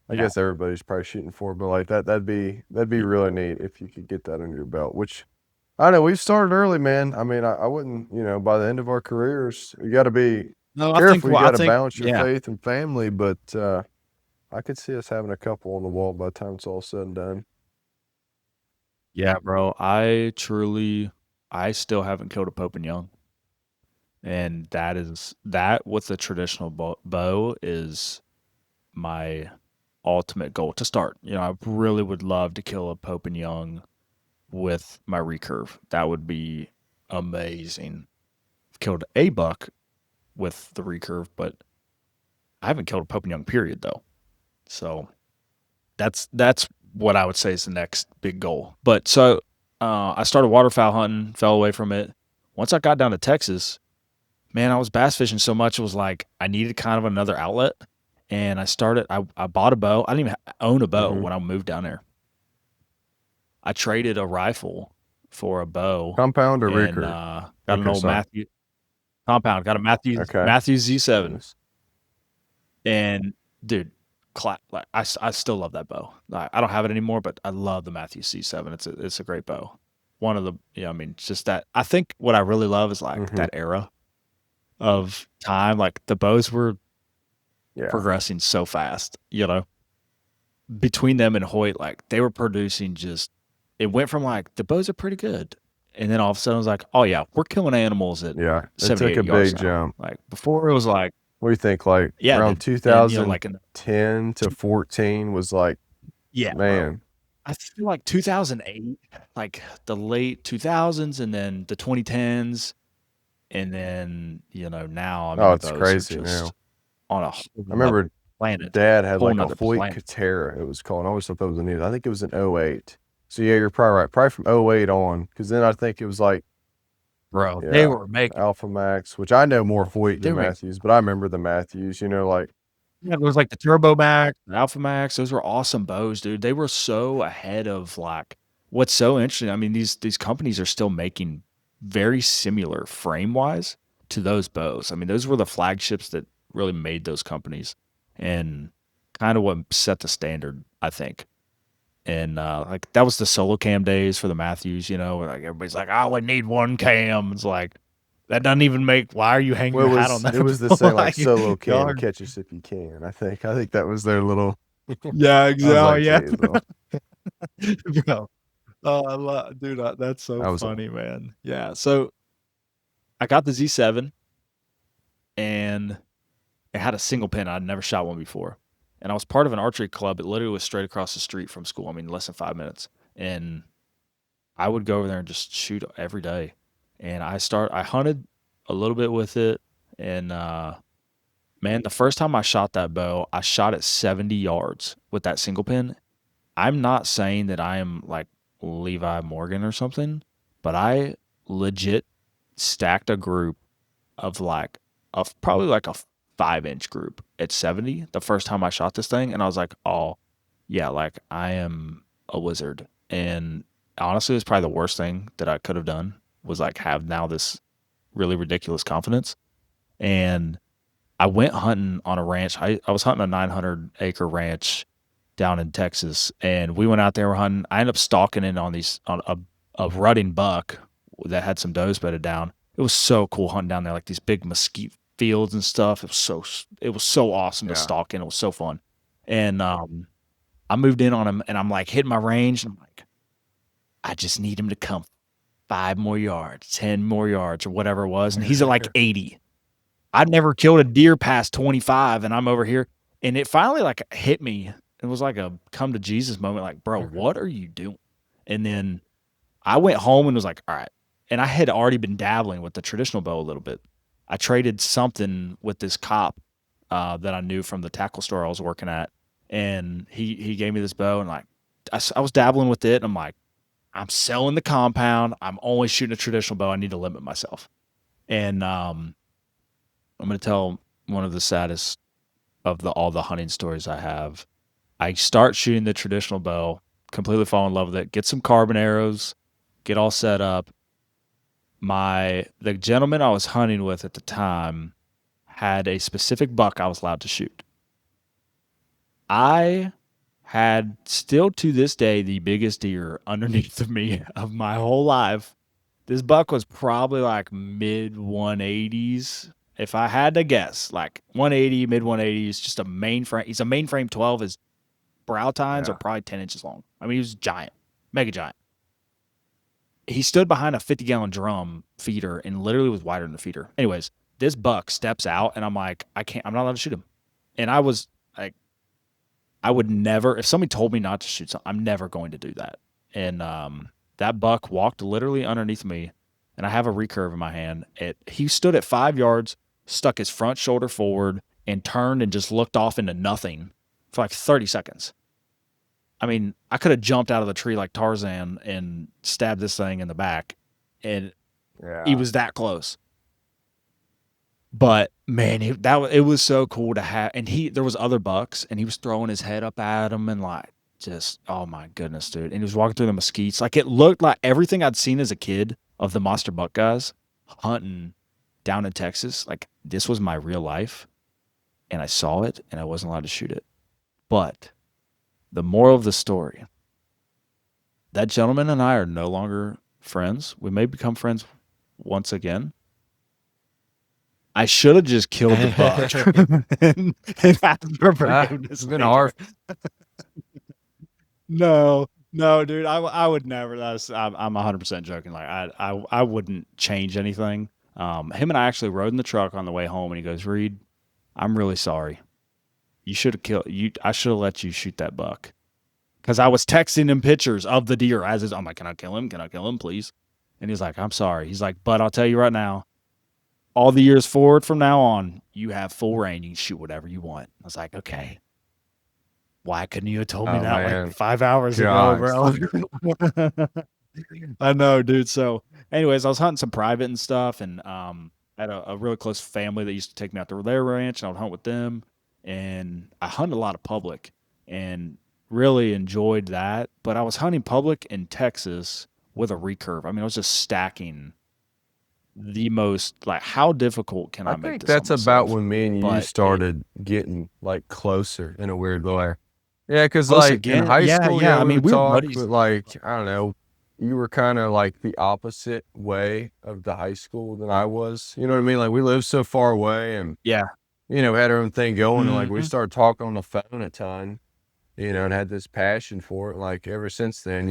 Speaker 1: I
Speaker 2: Yeah.
Speaker 1: guess everybody's probably shooting for, but like that'd be
Speaker 2: Yeah.
Speaker 1: really neat if you could get that under your belt, which I don't know, we've started early, man. I mean, I wouldn't, by the end of our careers, you got to be
Speaker 2: No,
Speaker 1: careful. You
Speaker 2: I
Speaker 1: got to
Speaker 2: think
Speaker 1: balance your
Speaker 2: yeah.
Speaker 1: faith and family, but I could see us having a couple on the wall by the time it's all said and done.
Speaker 2: Yeah, bro. I still haven't killed a Pope and Young, and that with the traditional bow is my ultimate goal to start. I really would love to kill a Pope and Young with my recurve. That would be amazing. I've killed a buck with the recurve, but I haven't killed a Pope and Young period though. So that's what I would say is the next big goal. But so I started waterfowl hunting, fell away from it. Once I got down to Texas, man, I was bass fishing so much. It was like I needed kind of another outlet, and I bought a bow. I didn't even own a bow
Speaker 1: Hmm.
Speaker 2: when I moved down there. I traded a rifle for a bow,
Speaker 1: Compound or
Speaker 2: and
Speaker 1: recurve?
Speaker 2: got an
Speaker 1: Okay,
Speaker 2: old
Speaker 1: sorry.
Speaker 2: Matthew compound. Got a
Speaker 1: Okay.
Speaker 2: Matthews Z7.
Speaker 1: Goodness.
Speaker 2: And dude, like I still love that bow. I don't have it anymore, but I love the Matthew C7. It's a great bow. One of the I mean, it's just that I think what I really love is like
Speaker 1: Hmm.
Speaker 2: that era of time. Like the bows were
Speaker 1: Yeah.
Speaker 2: progressing so fast. Between them and Hoyt, like they were producing just. It went from like the bows are pretty good, and then all of a sudden it was like, oh yeah, we're killing animals at
Speaker 1: Yeah. It took
Speaker 2: 78
Speaker 1: a
Speaker 2: yards
Speaker 1: big
Speaker 2: now.
Speaker 1: jump.
Speaker 2: Like before, it was like,
Speaker 1: What do you think? Like
Speaker 2: yeah,
Speaker 1: around
Speaker 2: dude, and like in
Speaker 1: 2010 to 14 was like,
Speaker 2: yeah, bro.
Speaker 1: man.
Speaker 2: I feel like 2008, like the late 2000s and then the 2010s. And then, now, I mean,
Speaker 1: Oh,
Speaker 2: the
Speaker 1: it's
Speaker 2: bows are
Speaker 1: crazy
Speaker 2: just
Speaker 1: now.
Speaker 2: on a
Speaker 1: I
Speaker 2: whole nother
Speaker 1: remember
Speaker 2: planet,
Speaker 1: dad had
Speaker 2: whole
Speaker 1: like a
Speaker 2: nother
Speaker 1: Hoyt
Speaker 2: planet,
Speaker 1: Katera, it was called. I always thought that was a neat. I think it was an '08. So yeah, you're probably right. Probably from '08 on, because then I think it was like,
Speaker 2: bro.
Speaker 1: yeah, Alpha Max, which I know more Hoyt
Speaker 2: They
Speaker 1: than
Speaker 2: were making,
Speaker 1: Matthews, but I remember the Matthews, like,
Speaker 2: yeah, it was like the Turbo Max, the Alpha Max. Those were awesome bows, dude. They were so ahead of like what's so interesting. I mean, these companies are still making very similar frame wise to those bows. I mean, those were the flagships that really made those companies and kind of what set the standard, I think. And like that was the solo cam days for the Matthews, where like everybody's like, "I only need one cam." It's like that doesn't even make. Why are you hanging
Speaker 1: well,
Speaker 2: your hat on
Speaker 1: it
Speaker 2: that?
Speaker 1: was the same like
Speaker 2: Like,
Speaker 1: solo cam,
Speaker 2: y'all
Speaker 1: catch us if you can. I think that was their little.
Speaker 2: yeah,
Speaker 1: I was
Speaker 2: exactly.
Speaker 1: like,
Speaker 2: Yeah,
Speaker 1: geez, well,
Speaker 2: bro. Oh, I love, dude. That's so
Speaker 1: that was
Speaker 2: funny, man. Yeah. So I got the Z7, and it had a single pin. I'd never shot one before, and I was part of an archery club. It literally was straight across the street from school. I mean, less than 5 minutes, and I would go over there and just shoot every day. And I hunted a little bit with it, and man, the first time I shot that bow, I shot at 70 yards with that single pin. I'm not saying that I am like Levi Morgan or something, but I legit stacked a group of like of probably like a 5-inch group at 70 the first time I shot this thing, and I was like, oh yeah, like I am a wizard. And honestly, it's probably the worst thing that I could have done was like have now this really ridiculous confidence. And I went hunting on a ranch. I was hunting a 900-acre ranch down in Texas, and we went out there, we're hunting. I ended up stalking in on a rutting buck that had some does bedded down. It was so cool hunting down there, like these big mesquite fields and stuff. It was so awesome to
Speaker 1: yeah.
Speaker 2: stalk in. It was so fun. And I moved in on him, and I'm like hitting my range, and I'm like, I just need him to come 5 more yards, 10 more yards, or whatever it was. And he's at like 80. I'd never killed a deer past 25, and I'm over here. And it finally like hit me. It was like a come to Jesus moment, like, bro, what are you doing? And then I went home and was like, all right. And I had already been dabbling with the traditional bow a little bit. I traded something with this cop that I knew from the tackle store I was working at, and he gave me this bow, and like I was dabbling with it, and I'm like, I'm selling the compound. I'm only shooting a traditional bow. I need to limit myself. And I'm going to tell one of the saddest of all the hunting stories I have. I start shooting the traditional bow, completely fall in love with it, get some carbon arrows, get all set up. The gentleman I was hunting with at the time had a specific buck I was allowed to shoot. I had still to this day the biggest deer underneath of me of my whole life. This buck was probably like mid 180s. If I had to guess, like 180, mid 180s, just a mainframe. He's a mainframe 12. His brow tines are
Speaker 1: Yeah.
Speaker 2: probably 10 inches long. I mean, he was giant, mega giant. He stood behind a 50-gallon drum feeder and literally was wider than the feeder. Anyways, this buck steps out, and I'm like, I'm not allowed to shoot him. And I was like, I would never, if somebody told me not to shoot something, I'm never going to do that. And that buck walked literally underneath me, and I have a recurve in my hand. He stood at 5 yards, stuck his front shoulder forward, and turned and just looked off into nothing for like 30 seconds. I mean, I could have jumped out of the tree like Tarzan and stabbed this thing in the back, and he
Speaker 1: Yeah.
Speaker 2: was that close. But man, it was so cool to have. And there was other bucks, and he was throwing his head up at him, and like just oh my goodness, dude. And he was walking through the mesquites, like it looked like everything I'd seen as a kid of the monster buck guys hunting down in Texas. Like this was my real life, and I saw it, and I wasn't allowed to shoot it. But the moral of the story: that gentleman and I are no longer friends. We may become friends once again. I should have just killed the buck and asked for
Speaker 1: It's
Speaker 2: forgiveness
Speaker 1: been
Speaker 2: later.
Speaker 1: hard.
Speaker 2: No, no, dude, I would never. I'm 100% joking. Like I wouldn't change anything. Him and I actually rode in the truck on the way home, and he goes, "Reid, I'm really sorry. You should have killed you. I should have let you shoot that buck." Because I was texting him pictures of the deer I'm like, "Can I kill him? Can I kill him, please?" And he's like, "I'm sorry." He's like, "But I'll tell you right now, all the years forward from now on, you have full reign. You can shoot whatever you want." I was like, "Okay." Why couldn't you have told me
Speaker 1: Oh
Speaker 2: that like
Speaker 1: man.
Speaker 2: 5 hours ago,
Speaker 1: Gosh.
Speaker 2: bro? I know, dude. So, anyways, I was hunting some private and stuff, and had a really close family that used to take me out to their ranch, and I would hunt with them. And I hunted a lot of public, and really enjoyed that. But I was hunting public in Texas with a recurve. I mean, I was just stacking the most. Like, how difficult can
Speaker 1: I
Speaker 2: I make
Speaker 1: think
Speaker 2: this on
Speaker 1: that's about
Speaker 2: myself?
Speaker 1: when me and you
Speaker 2: But it
Speaker 1: started getting like closer in a weird way. Yeah, cause
Speaker 2: close
Speaker 1: like in
Speaker 2: again.
Speaker 1: high
Speaker 2: Yeah,
Speaker 1: school, yeah,
Speaker 2: yeah. I
Speaker 1: we
Speaker 2: mean,
Speaker 1: would
Speaker 2: we were
Speaker 1: talk,
Speaker 2: buddies.
Speaker 1: but like, I don't know, you were kind of like the opposite way of the high school than I was. You know what I mean? Like we lived so far away and,
Speaker 2: Yeah.
Speaker 1: had our own thing going. And like we
Speaker 2: Hmm.
Speaker 1: started talking on the phone a ton, and had this passion for it. Like ever since then,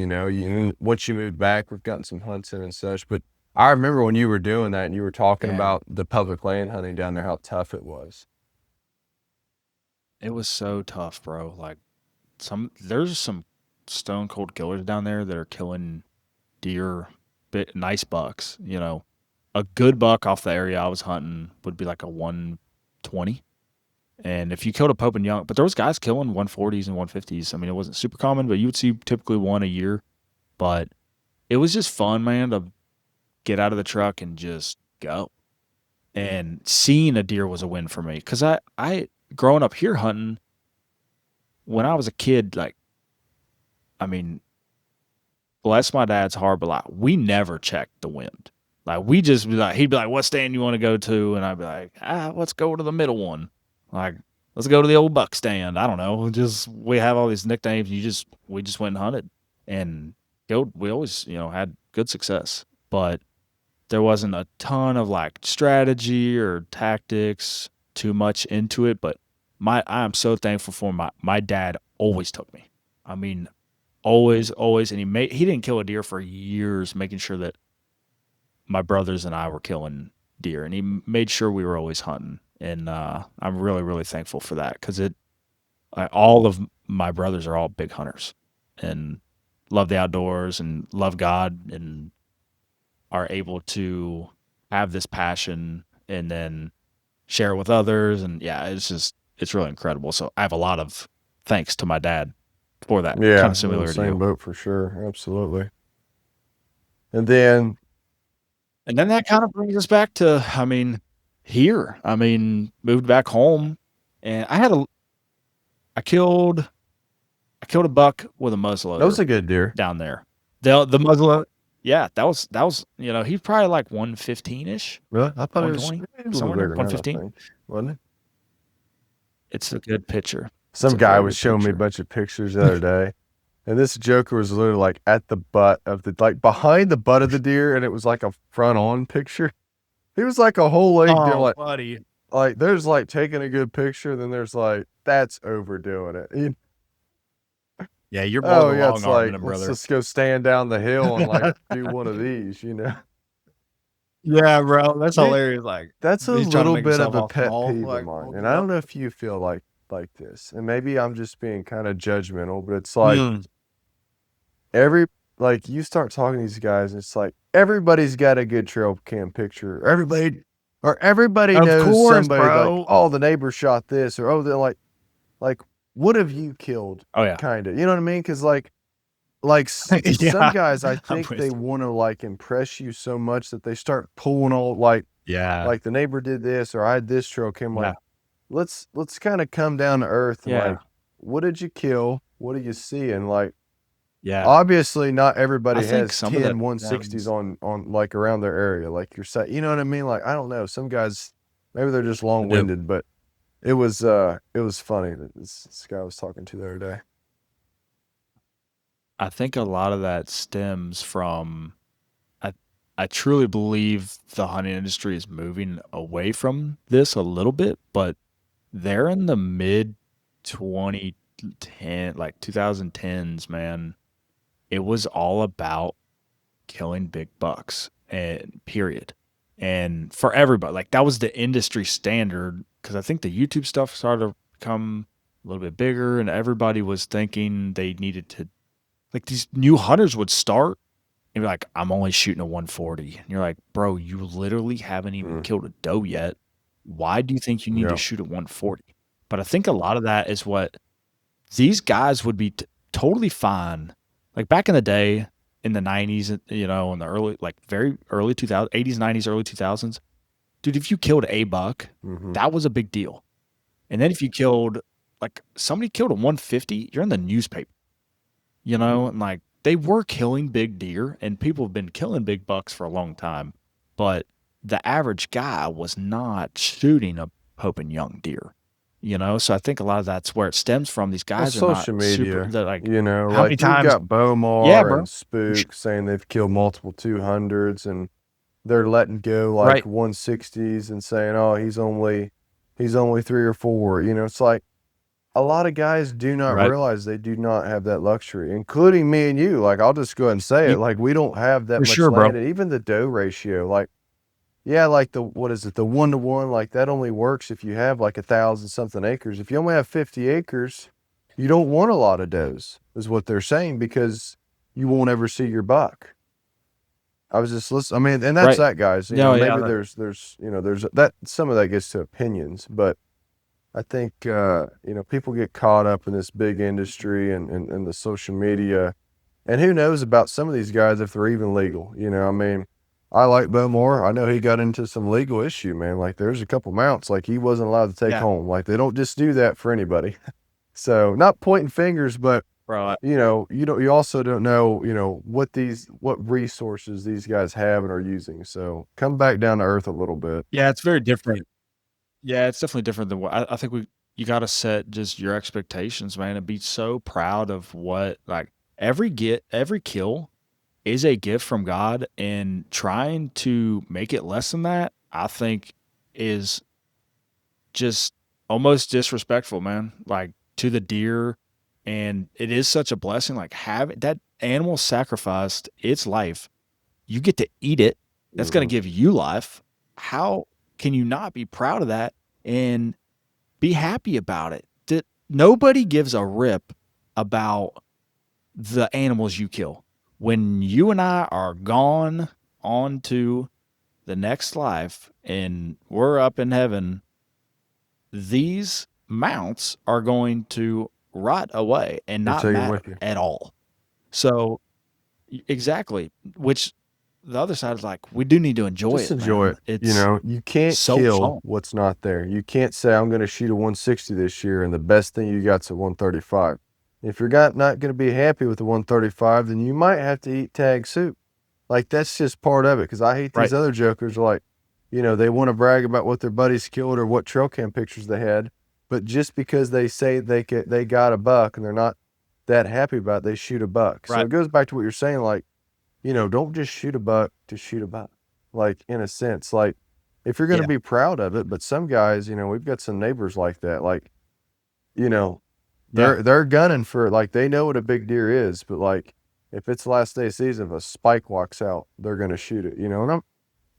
Speaker 1: once you moved back, we've gotten some hunts in and such. But I remember when you were doing that and you were talking
Speaker 2: Yeah.
Speaker 1: about the public land hunting down there, how tough it was.
Speaker 2: It was so tough, bro. Like there's some stone cold killers down there that are killing deer, nice bucks. A good buck off the area I was hunting would be like a 120. And if you killed a Pope and Young, but there was guys killing 140s and 150s. I mean, it wasn't super common, but you would see typically one a year. But it was just fun, man, to get out of the truck and just go. And seeing a deer was a win for me because I growing up here hunting when I was a kid, like I mean, bless my dad's heart, but like we never checked the wind. Like we just be like, he'd be like, "What stand you want to go to?" And I'd be like, let's go to the middle one. Like, let's go to the old buck stand. I don't know. Just we have all these nicknames. We just went and hunted and killed. We always, had good success, but there wasn't a ton of like strategy or tactics too much into it. But I am so thankful for my dad always took me. I mean, always, always, and he didn't kill a deer for years, making sure that my brothers and I were killing deer, and he made sure we were always hunting. And I'm really, really thankful for that because all of my brothers are all big hunters, and love the outdoors and love God and are able to have this passion and then share it with others. And yeah, it's really incredible. So I have a lot of thanks to my dad for that, kind
Speaker 1: Yeah,
Speaker 2: of
Speaker 1: we're in the
Speaker 2: similar to
Speaker 1: same
Speaker 2: you.
Speaker 1: boat for sure. Absolutely. And then
Speaker 2: And then that kind of brings us back to, I mean, here. I mean, moved back home and I killed I killed a buck with a
Speaker 1: that was
Speaker 2: muzzleloader
Speaker 1: a good deer.
Speaker 2: down there. The muzzleloader, yeah, that was he's probably like 115-ish,
Speaker 1: Really? I thought
Speaker 2: 120,
Speaker 1: it was a little
Speaker 2: somewhere in there,
Speaker 1: bigger than that, I
Speaker 2: 115.
Speaker 1: think. Wasn't it?
Speaker 2: It's a good picture. It's
Speaker 1: Some
Speaker 2: a
Speaker 1: guy
Speaker 2: very
Speaker 1: was
Speaker 2: good
Speaker 1: showing me a
Speaker 2: picture.
Speaker 1: bunch of pictures the other day, and this joker was literally like at the butt of the like behind the butt of the deer, and it was like a front on picture. He was like a whole leg deer,
Speaker 2: Oh, buddy.
Speaker 1: like there's like taking a good picture, then there's like that's overdoing it.
Speaker 2: Yeah, you're more
Speaker 1: Oh
Speaker 2: than
Speaker 1: yeah,
Speaker 2: long
Speaker 1: it's
Speaker 2: arming
Speaker 1: like
Speaker 2: him,
Speaker 1: let's
Speaker 2: brother.
Speaker 1: just go stand down the hill and like do one of these, you know.
Speaker 2: Yeah, bro, that's
Speaker 1: You
Speaker 2: hilarious, like,
Speaker 1: That's a
Speaker 2: he's trying to
Speaker 1: little
Speaker 2: make
Speaker 1: bit of
Speaker 2: himself
Speaker 1: a
Speaker 2: all
Speaker 1: pet
Speaker 2: small,
Speaker 1: peeve of
Speaker 2: like,
Speaker 1: mine, and
Speaker 2: holding
Speaker 1: I
Speaker 2: it
Speaker 1: don't
Speaker 2: up.
Speaker 1: know if you feel like this, and maybe I'm just being kind of judgmental, but it's like
Speaker 2: Mm.
Speaker 1: every like you start talking to these guys, and it's like everybody's got a good trail cam picture. Everybody
Speaker 2: Of
Speaker 1: knows
Speaker 2: course,
Speaker 1: somebody like,
Speaker 2: bro.
Speaker 1: oh, the neighbor shot this, or oh, they're like what have you killed?
Speaker 2: Oh, yeah.
Speaker 1: Kind of, you know what I mean? Because some
Speaker 2: Yeah,
Speaker 1: guys, I
Speaker 2: I'm
Speaker 1: think they
Speaker 2: with you.
Speaker 1: want to like impress you so much that they start pulling all
Speaker 2: Yeah,
Speaker 1: like the neighbor did this or I had this trail cam.
Speaker 2: yeah,
Speaker 1: Like let's kind of come down to earth and
Speaker 2: yeah,
Speaker 1: like what did you kill? What do you see? And like
Speaker 2: yeah.
Speaker 1: obviously not
Speaker 2: I
Speaker 1: everybody
Speaker 2: think
Speaker 1: has
Speaker 2: some of that
Speaker 1: 10 160s
Speaker 2: stems.
Speaker 1: on like around their area. Like you're saying, you know what I mean? Like I don't know. Some guys maybe they're just
Speaker 2: I do.
Speaker 1: long-winded, but it was funny that this guy I was talking to the other day.
Speaker 2: I think a lot of that stems from I I truly believe the hunting industry is moving away from this a little bit, but they're in the mid 2010, like 2010s, man. It was all about killing big bucks and period. And for everybody, like that was the industry standard because I think the YouTube stuff started to become a little bit bigger and everybody was thinking they needed to like these new hunters would start and be like, I'm only shooting a 140. And you're like, bro, you literally haven't even
Speaker 1: Mm,
Speaker 2: killed a doe yet. Why do you think you need to
Speaker 1: yeah.
Speaker 2: shoot a 140? But I think a lot of that is what these guys would be totally fine. Like back in the day, in the 90s, in the early, like very early 2000s, 80s, 90s, early 2000s, dude, if you killed a buck,
Speaker 1: Hmm.
Speaker 2: that was a big deal. And then if you killed, like somebody killed a 150, you're in the newspaper, and like they were killing big deer and people have been killing big bucks for a long time. But the average guy was not shooting a Pope young deer. So I think a lot of that's where it stems from. These
Speaker 1: Well,
Speaker 2: guys are not
Speaker 1: social
Speaker 2: super,
Speaker 1: media,
Speaker 2: they're like,
Speaker 1: you know,
Speaker 2: how many
Speaker 1: like you've
Speaker 2: times?
Speaker 1: got
Speaker 2: Yeah,
Speaker 1: Bomar and
Speaker 2: bro.
Speaker 1: Spook saying they've killed multiple 200s and they're letting go like
Speaker 2: Right.
Speaker 1: 160s and saying, "Oh, he's only 3 or 4." You know, it's like a lot of guys do not
Speaker 2: Right.
Speaker 1: realize they do not have that luxury, including me and you. Like I'll just go ahead and say it,
Speaker 2: You,
Speaker 1: like we don't have that
Speaker 2: for
Speaker 1: much
Speaker 2: sure, bro.
Speaker 1: land and even the doe ratio, like yeah, like the what is it, the 1 to 1, like that only works if you have like 1,000 something acres. If you only have 50 acres, you don't want a lot of does, is what they're saying, because you won't ever see your buck. I was just listening. I mean, and that's
Speaker 2: Right.
Speaker 1: that, guys. You know,
Speaker 2: No, yeah.
Speaker 1: maybe there's that some of that gets to opinions, but I think people get caught up in this big industry and the social media, and who knows about some of these guys if they're even legal. You know, I mean, I like Bowmore. I know he got into some legal issue, man. Like there's a couple mounts like he wasn't allowed to take
Speaker 2: Yeah,
Speaker 1: home. Like they don't just do that for anybody. So not pointing fingers, but
Speaker 2: bro.
Speaker 1: you also don't know, what resources these guys have and are using. So come back down to earth a little bit.
Speaker 2: Yeah, it's very different. Yeah, it's definitely different than what I think you got to set just your expectations, man, and be so proud of what like every kill is a gift from God, and trying to make it less than that, I think, is just almost disrespectful, man. Like to the deer, and it is such a blessing. Like have that animal sacrificed its life, you get to eat it. That's going to
Speaker 1: Hmm.
Speaker 2: give you life. How can you not be proud of that and be happy about it? That nobody gives a rip about the animals you kill. When you and I are gone on to the next life and we're up in heaven, these mounts are going to rot away and
Speaker 1: You're
Speaker 2: not
Speaker 1: taking them
Speaker 2: matter
Speaker 1: with you.
Speaker 2: at all. So, exactly, which the other side is like, we do need to enjoy
Speaker 1: Just
Speaker 2: it,
Speaker 1: enjoy
Speaker 2: man.
Speaker 1: it. You
Speaker 2: It's
Speaker 1: know, you can't
Speaker 2: so
Speaker 1: kill
Speaker 2: fun.
Speaker 1: what's not there. You can't say I'm going to shoot a 160 this year and the best thing you got's a 135. If you're not going to be happy with the 135, then you might have to eat tag soup. Like that's just part of it. Because I hate these
Speaker 2: Right.
Speaker 1: other jokers. Like, you know, they want to brag about what their buddies killed or what trail cam pictures they had, but just because they say they got a buck and they're not that happy about it, they shoot a buck. So
Speaker 2: Right.
Speaker 1: it goes back to what you're saying. Like, you know, don't just shoot a buck to shoot a buck. Like in a sense, like if you're going to
Speaker 2: Yeah.
Speaker 1: be proud of it, but some guys, you know, we've got some neighbors like that. Like, you know,
Speaker 2: Yeah.
Speaker 1: they're gunning for like they know what a big deer is, but like if it's last day of season, if a spike walks out, they're gonna shoot it, you know.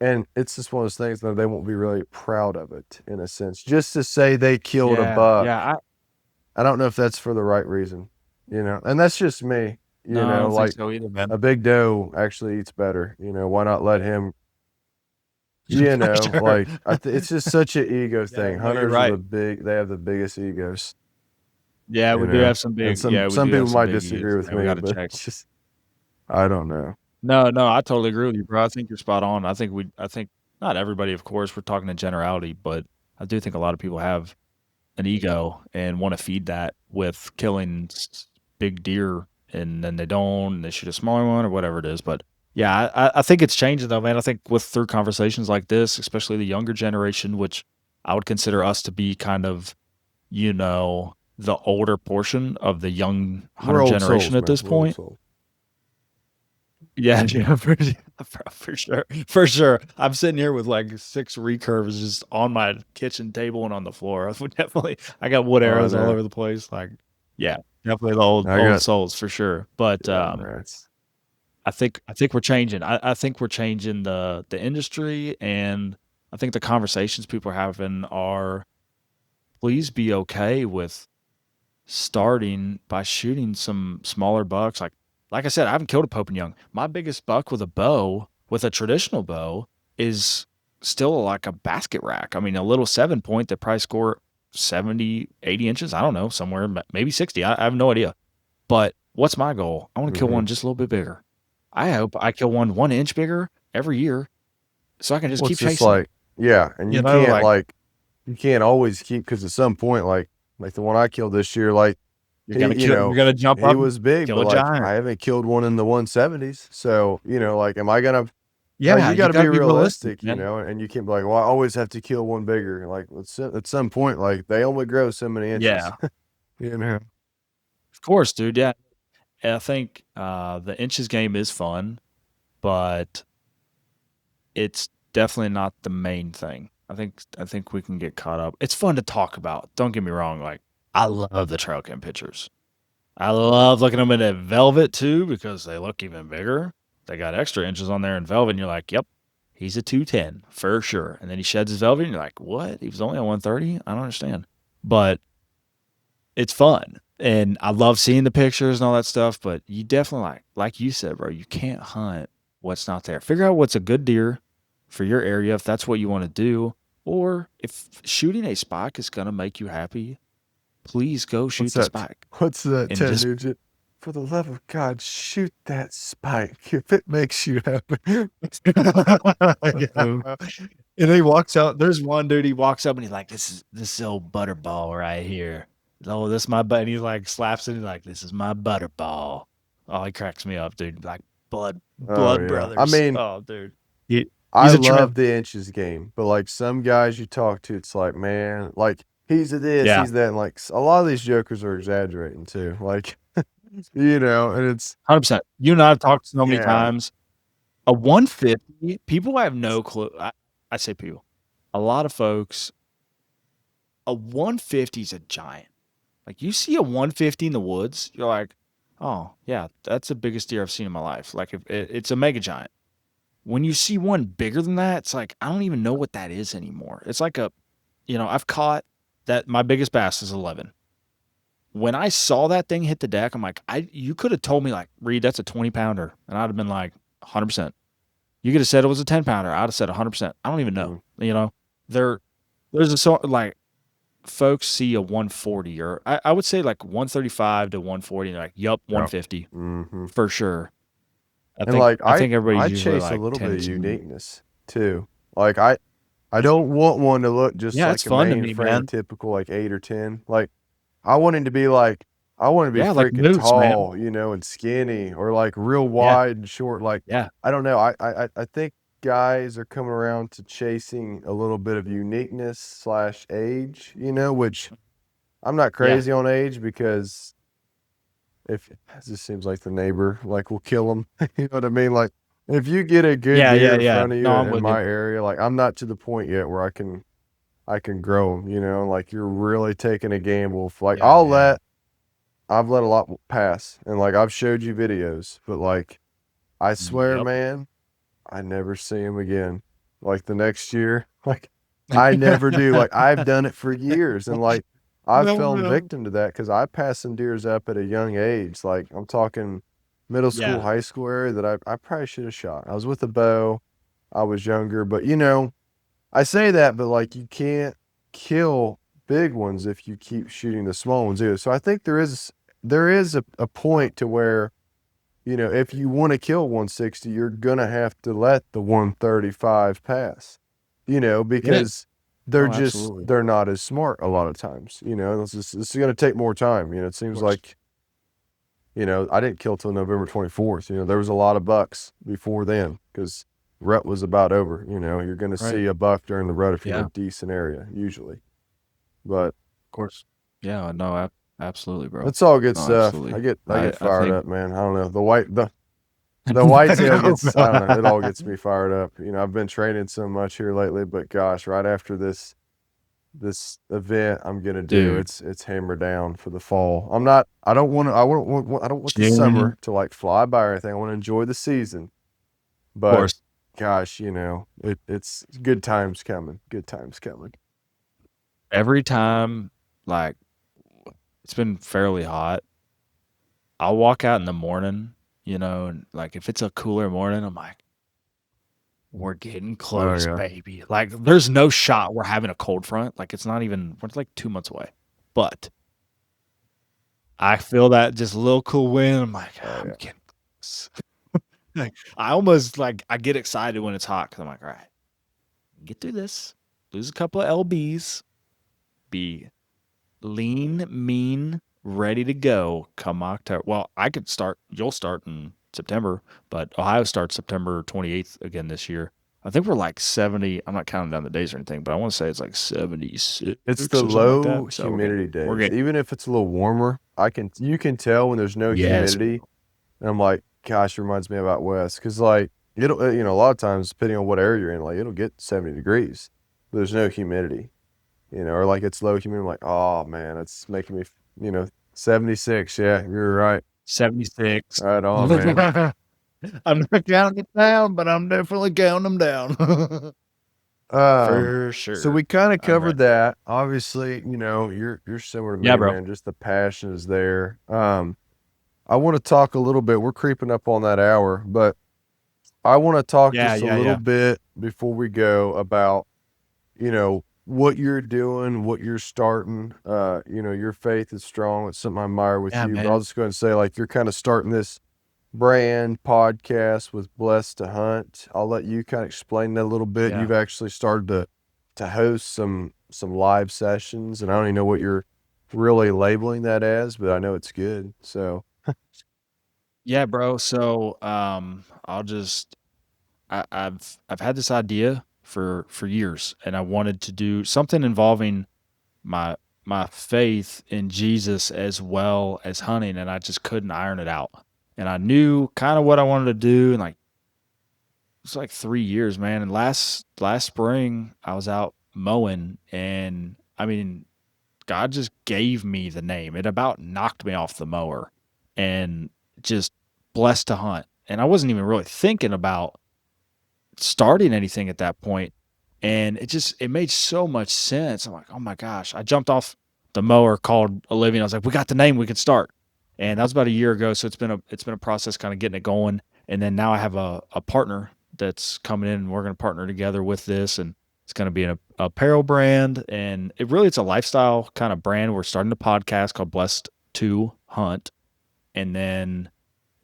Speaker 1: And it's just one of those things that they won't be really proud of it in a sense. Just to say they killed a
Speaker 2: Yeah. Yeah.
Speaker 1: buck, I don't know if that's for the right reason, you know. And that's just me, you
Speaker 2: No, I
Speaker 1: know.
Speaker 2: don't think
Speaker 1: Like
Speaker 2: so either, man.
Speaker 1: a big doe actually eats better, you know. Why not let him? You
Speaker 2: For
Speaker 1: know,
Speaker 2: sure.
Speaker 1: like it's just such an ego
Speaker 2: Yeah,
Speaker 1: thing.
Speaker 2: no, you're
Speaker 1: Hunters are
Speaker 2: right.
Speaker 1: they have the biggest egos,
Speaker 2: Yeah,
Speaker 1: you
Speaker 2: we do
Speaker 1: know.
Speaker 2: have some
Speaker 1: And
Speaker 2: big yeah, we
Speaker 1: some
Speaker 2: do have
Speaker 1: people
Speaker 2: some
Speaker 1: might
Speaker 2: big
Speaker 1: disagree
Speaker 2: ears.
Speaker 1: with
Speaker 2: Yeah, we
Speaker 1: me,
Speaker 2: gotta
Speaker 1: but
Speaker 2: check.
Speaker 1: it's just I don't know.
Speaker 2: No, no, I totally agree with you, bro. I think you're spot on. I think not everybody, of course, we're talking in generality, but I do think a lot of people have an ego and want to feed that with killing big deer, and then they don't, and they shoot a smaller one or whatever it is. But yeah, I think it's changing though, man. I think with through conversations like this, especially the younger generation, which I would consider us to be kind of, the older portion of the young
Speaker 1: We're
Speaker 2: hunter
Speaker 1: old
Speaker 2: generation
Speaker 1: souls,
Speaker 2: at
Speaker 1: man.
Speaker 2: this
Speaker 1: We're old
Speaker 2: point.
Speaker 1: souls.
Speaker 2: Yeah, yeah, for sure, for sure. I'm sitting here with like 6 recurves just on my kitchen table and on the floor. I would definitely, I got wood
Speaker 1: Oh, I
Speaker 2: arrows all
Speaker 1: know.
Speaker 2: over the place. Like, yeah, definitely the old
Speaker 1: I got
Speaker 2: souls for sure. But
Speaker 1: yeah, man. It's
Speaker 2: I think we're changing. I think we're changing the industry, and I think the conversations people are having are, please be okay with starting by shooting some smaller bucks. Like I said, I haven't killed a Pope and Young. My biggest buck with a bow, with a traditional bow, is still like a basket rack. I mean, a little 7 point that probably score 70, 80 inches. I don't know, somewhere, maybe 60. I have no idea. But what's my goal? I want to kill
Speaker 1: mm-hmm.
Speaker 2: one just a little bit bigger. I hope I kill one inch bigger every year so I can just
Speaker 1: Well,
Speaker 2: keep
Speaker 1: it's just
Speaker 2: chasing them.
Speaker 1: like yeah, and
Speaker 2: You know, like
Speaker 1: you can't always keep because at some point like the one I killed this year, like
Speaker 2: you're gonna jump
Speaker 1: he
Speaker 2: up and
Speaker 1: was big,
Speaker 2: kill
Speaker 1: but
Speaker 2: a
Speaker 1: like
Speaker 2: giant.
Speaker 1: I haven't killed one in the 170s. So, you know, like am I gonna
Speaker 2: Yeah,
Speaker 1: you
Speaker 2: you
Speaker 1: got to
Speaker 2: got
Speaker 1: be
Speaker 2: to be realistic,
Speaker 1: realistic, you
Speaker 2: man.
Speaker 1: know, and you can't be like, well, I always have to kill one bigger. Like at some point, like they only grow so many inches,
Speaker 2: Yeah.
Speaker 1: you know.
Speaker 2: Of course, dude. Yeah. And I think the inches game is fun, but it's definitely not the main thing. I think we can get caught up. It's fun to talk about. Don't get me wrong. Like, I love the trail cam pictures. I love looking at them in that velvet too because they look even bigger. They got extra inches on there in velvet, and you're like, yep, he's a 210 for sure. And then he sheds his velvet, and you're like, what? He was only a 130? I don't understand. But it's fun. And I love seeing the pictures and all that stuff, but you definitely like you said, bro, you can't hunt what's not there. Figure out what's a good deer for your area if that's what you want to do. Or if shooting a spike is gonna make you happy, please go
Speaker 1: What's
Speaker 2: shoot the
Speaker 1: that?
Speaker 2: spike.
Speaker 1: What's that,
Speaker 2: And
Speaker 1: Ted
Speaker 2: just
Speaker 1: Nugent? For the love of God, shoot that spike if it makes you happy.
Speaker 2: yeah. And he walks out. There's one dude, he walks up and he's like, this is old butterball right here. Oh, this is my butt. And he like slaps it and he's like, this is my butterball. Oh, he cracks me up, dude. Like
Speaker 1: Oh
Speaker 2: blood
Speaker 1: yeah. I
Speaker 2: brothers.
Speaker 1: mean,
Speaker 2: Oh, dude. He,
Speaker 1: I
Speaker 2: he's a trip.
Speaker 1: love the inches game, but like some guys you talk to, it's like, man, like he's a this,
Speaker 2: Yeah.
Speaker 1: he's that, and like a lot of these jokers are exaggerating too. Like, you know, and it's
Speaker 2: 100%. You and I have talked so many
Speaker 1: yeah.
Speaker 2: times. A 150, people have no clue. I say people. A lot of folks, a 150 is a giant. Like you see a 150 in the woods, you're like, oh yeah, that's the biggest deer I've seen in my life. Like it's a mega giant. When you see one bigger than that, it's like I don't even know what that is anymore. It's like I've caught that my biggest bass is 11. when I saw that thing hit the deck, I'm like, you could have told me like, Reed, that's a 20-pounder, and I'd have been like, 100%. You could have said it was a 10-pounder. I'd have said 100%. I don't even know.
Speaker 1: Mm,
Speaker 2: You know, there, there's a sort like folks see a 140 or I would say like 135 to 140, and they're like, yup,
Speaker 1: yeah.
Speaker 2: 150
Speaker 1: Hmm.
Speaker 2: for sure. I
Speaker 1: And
Speaker 2: think
Speaker 1: like
Speaker 2: I think
Speaker 1: I
Speaker 2: everybody's usually
Speaker 1: chase a
Speaker 2: like
Speaker 1: little bit of
Speaker 2: tendency.
Speaker 1: uniqueness too. Like I don't want one to look just
Speaker 2: Yeah, it's
Speaker 1: like a
Speaker 2: fun to me,
Speaker 1: mainframe
Speaker 2: man.
Speaker 1: typical like 8 or 10. Like I want him to be like I want to be
Speaker 2: Yeah, like
Speaker 1: freaking
Speaker 2: moose, man.
Speaker 1: tall, and skinny or like real
Speaker 2: Yeah,
Speaker 1: wide and short. Like
Speaker 2: yeah,
Speaker 1: I don't know. I think guys are coming around to chasing a little bit of uniqueness slash age, which I'm not
Speaker 2: yeah,
Speaker 1: crazy on age because if it just seems like the neighbor like will kill them. You know what I mean? Like if you get a good
Speaker 2: yeah, yeah,
Speaker 1: deer in
Speaker 2: yeah.
Speaker 1: front of
Speaker 2: No,
Speaker 1: you
Speaker 2: I'm
Speaker 1: in
Speaker 2: with you.
Speaker 1: my area, like I'm not to the point yet where I can grow them. Like you're really taking a gamble. Like
Speaker 2: Yeah, yeah.
Speaker 1: I've let a lot pass, and like I've showed you videos, but like I swear,
Speaker 2: Yep.
Speaker 1: man, I never see him again. Like the next year, like I never do. Like I've done it for years, and like I've
Speaker 2: No,
Speaker 1: fallen
Speaker 2: no.
Speaker 1: victim to that because I passed some deers up at a young age. Like I'm talking middle school,
Speaker 2: Yeah,
Speaker 1: high school area that I probably should have shot. I was with a bow. I was younger, but I say that, but like you can't kill big ones if you keep shooting the small ones either. So I think there is a point to where, if you want to kill 160, you're gonna have to let the 135 pass,
Speaker 2: yeah.
Speaker 1: because they're
Speaker 2: Oh,
Speaker 1: just
Speaker 2: absolutely. Of
Speaker 1: they're not as smart a lot of times. It's gonna take more time. It seems
Speaker 2: course.
Speaker 1: like, I didn't kill till November 24th. There was a lot of bucks before then because rut was about over. You're going to
Speaker 2: Right.
Speaker 1: see a buck during the rut if you're in
Speaker 2: Yeah,
Speaker 1: a
Speaker 2: of
Speaker 1: decent area, usually. But
Speaker 2: course. Yeah, no, absolutely, bro.
Speaker 1: it's all good
Speaker 2: No,
Speaker 1: stuff. I
Speaker 2: absolutely.
Speaker 1: get I get
Speaker 2: I
Speaker 1: fired
Speaker 2: think
Speaker 1: up, man. I don't know. The whitetail
Speaker 2: no,
Speaker 1: gets, I don't know, it all gets me fired up. I've been training so much here lately, but gosh, right after this event I'm gonna do.
Speaker 2: dude,
Speaker 1: It's hammer down for the fall. I'm not. I don't want to. I don't want the
Speaker 2: June,
Speaker 1: summer to like fly by or anything. I want to enjoy the season.
Speaker 2: of
Speaker 1: But
Speaker 2: course.
Speaker 1: gosh, it's good times coming. Good times coming.
Speaker 2: Every time, like, it's been fairly hot, I'll walk out in the morning, and, like, if it's a cooler morning, I'm like, "We're getting
Speaker 1: Oh
Speaker 2: close,
Speaker 1: yeah.
Speaker 2: baby." Like, there's no shot we're having a cold front, like, it's not even we're, like, 2 months away, but I feel that just a little cool wind, I'm like,
Speaker 1: Oh
Speaker 2: "I'm
Speaker 1: yeah.
Speaker 2: getting close." Like, I almost, like I get excited when it's hot because 'cause I'm like, "Alright, get through this, lose a couple of lbs, be lean, mean, ready to go come October." Well, you'll start in September, but Ohio starts September 28th again this year. I think we're like 70. I'm not counting down the days or anything, but I want to say it's like 76
Speaker 1: It's
Speaker 2: or
Speaker 1: the
Speaker 2: something like that.
Speaker 1: low
Speaker 2: So
Speaker 1: humidity
Speaker 2: we're
Speaker 1: days.
Speaker 2: getting
Speaker 1: Even if it's a little warmer, you can tell when there's no
Speaker 2: yes,
Speaker 1: humidity. And I'm like, gosh, it reminds me about West. Because like it'll, a lot of times depending on what area you're in, like it'll get 70 degrees. But there's no humidity. Or like it's low humidity. I'm like, oh man, it's making me, 76. Yeah, you're right.
Speaker 2: 76.
Speaker 1: Right on, man.
Speaker 2: I'm not counting it down, but I'm definitely counting them down.
Speaker 1: Um,
Speaker 2: For
Speaker 1: so
Speaker 2: sure.
Speaker 1: we kind of
Speaker 2: I'm
Speaker 1: covered
Speaker 2: ready.
Speaker 1: that. Obviously, you're similar to
Speaker 2: Yeah,
Speaker 1: me,
Speaker 2: bro.
Speaker 1: man. Just the passion is there. I want to talk a little bit. We're creeping up on that hour, but I want to talk
Speaker 2: Yeah,
Speaker 1: just a
Speaker 2: yeah,
Speaker 1: little
Speaker 2: yeah.
Speaker 1: bit before we go about, what you're doing, what you're starting. Your faith is strong. It's something I admire with
Speaker 2: Yeah,
Speaker 1: you. But I'll
Speaker 2: man.
Speaker 1: just go and say, like, you're kind of starting this brand podcast with Blessed to Hunt. I'll let you kind of explain that a little bit.
Speaker 2: Yeah.
Speaker 1: You've actually started to host some live sessions, and I don't even know what you're really labeling that as, but I know it's good. So,
Speaker 2: Yeah, bro. So, I've had this idea for years, and I wanted to do something involving my my faith in Jesus as well as hunting, and I just couldn't iron it out. And I knew kind of what I wanted to do, and like it's like 3 years, man. And last spring, I was out mowing, and I mean, God just gave me the name. It about knocked me off the mower, and just blessed to hunt. And I wasn't even really thinking about starting anything at that point, and it made so much sense. I'm like, "Oh my gosh." I jumped off. the mower called Olivia and I was like, we got the name, we can start. And that was about a year ago. So it's been a process kind of getting it going. And then now I have a partner that's coming in and we're going to partner together with this. And it's going to be an apparel brand. And it's a lifestyle kind of brand. We're starting a podcast called Blessed to Hunt. And then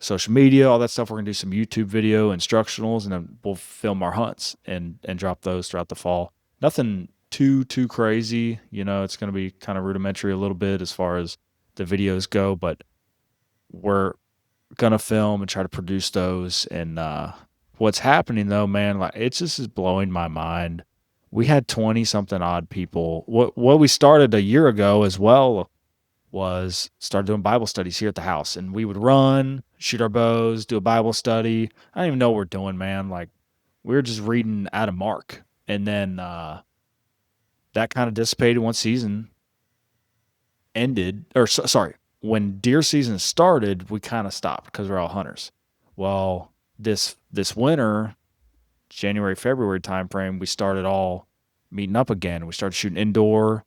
Speaker 2: social media, all that stuff. We're going to do some YouTube video instructionals and then we'll film our hunts and drop those throughout the fall. Nothing too crazy. It's going to be kind of rudimentary a little bit as far as the videos go, but we're gonna film and try to produce those. And what's happening though, man, like it just is blowing my mind. We had 20 something odd people. What we started a year ago as well was started doing Bible studies here at the house, and we would run, shoot our bows, do a Bible study. I don't even know what we're doing, man. Like we were just reading out of Mark, and then that kind of dissipated. One season ended, or sorry, when deer season started, we kind of stopped because we're all hunters. Well, this winter, January February timeframe, we started all meeting up again. We started shooting indoor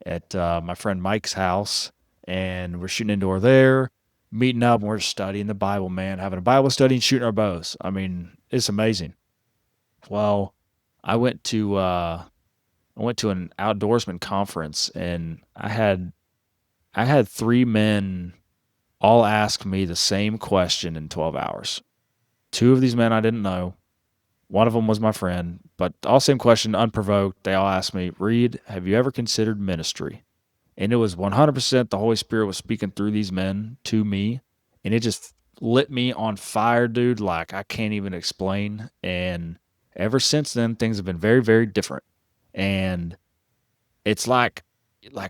Speaker 2: at my friend Mike's house, and we're shooting indoor there, meeting up, and we're studying the Bible, man, having a Bible study and shooting our bows. I mean, it's amazing. Well, I went to uh, I went to an outdoorsman conference, and I had three men all ask me the same question in 12 hours. Two of these men I didn't know. One of them was my friend, but all same question, unprovoked. They all asked me, Reid, have you ever considered ministry? And it was 100% the Holy Spirit was speaking through these men to me. And it just lit me on fire, dude, like I can't even explain. And ever since then, things have been very, very different. And it's like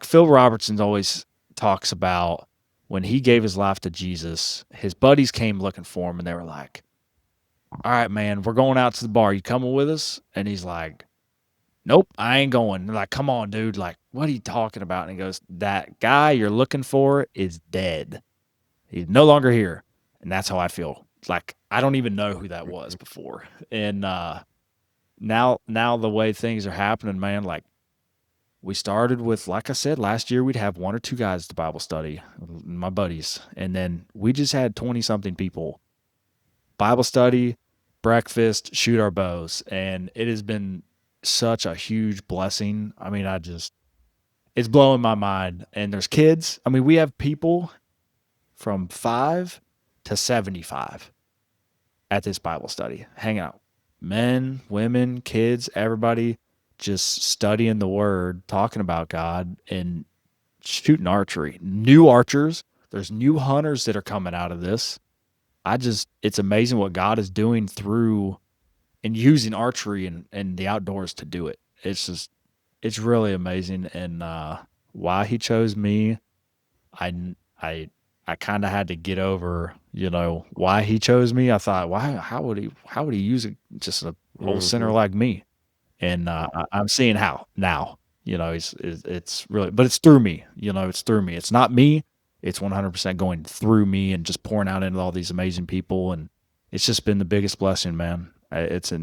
Speaker 2: Phil Robertson always talks about when he gave his life to Jesus, his buddies came looking for him and they were like, all right, man, we're going out to the bar. You coming with us? And he's like, nope, I ain't going. They're like, come on, dude. Like, what are you talking about? And he goes, that guy you're looking for is dead. He's no longer here. And that's how I feel. Like, I don't even know who that was before. And now the way things are happening, man, like we started with, like I said, last year we'd have one or two guys at the Bible study, my buddies. And then we just had 20 something people, Bible study, breakfast, shoot our bows. And it has been such a huge blessing. I mean, it's blowing my mind. And there's kids. I mean, we have people from 5 to 75 at this Bible study, hanging out. Men, women, kids, everybody just studying the word, talking about God, and shooting archery. New archers, there's new hunters that are coming out of this. It's amazing what God is doing through and using archery and the outdoors to do it. It's really amazing. And why he chose me, I, I, I kind of had to get over, why he chose me. I thought, why, how would he use it? Just an old sinner
Speaker 1: Mm-hmm.
Speaker 2: like me. And I'm seeing how now. It's really, but it's through me. It's through me. It's not me. It's 100% going through me and just pouring out into all these amazing people. And it's just been the biggest blessing, man. It's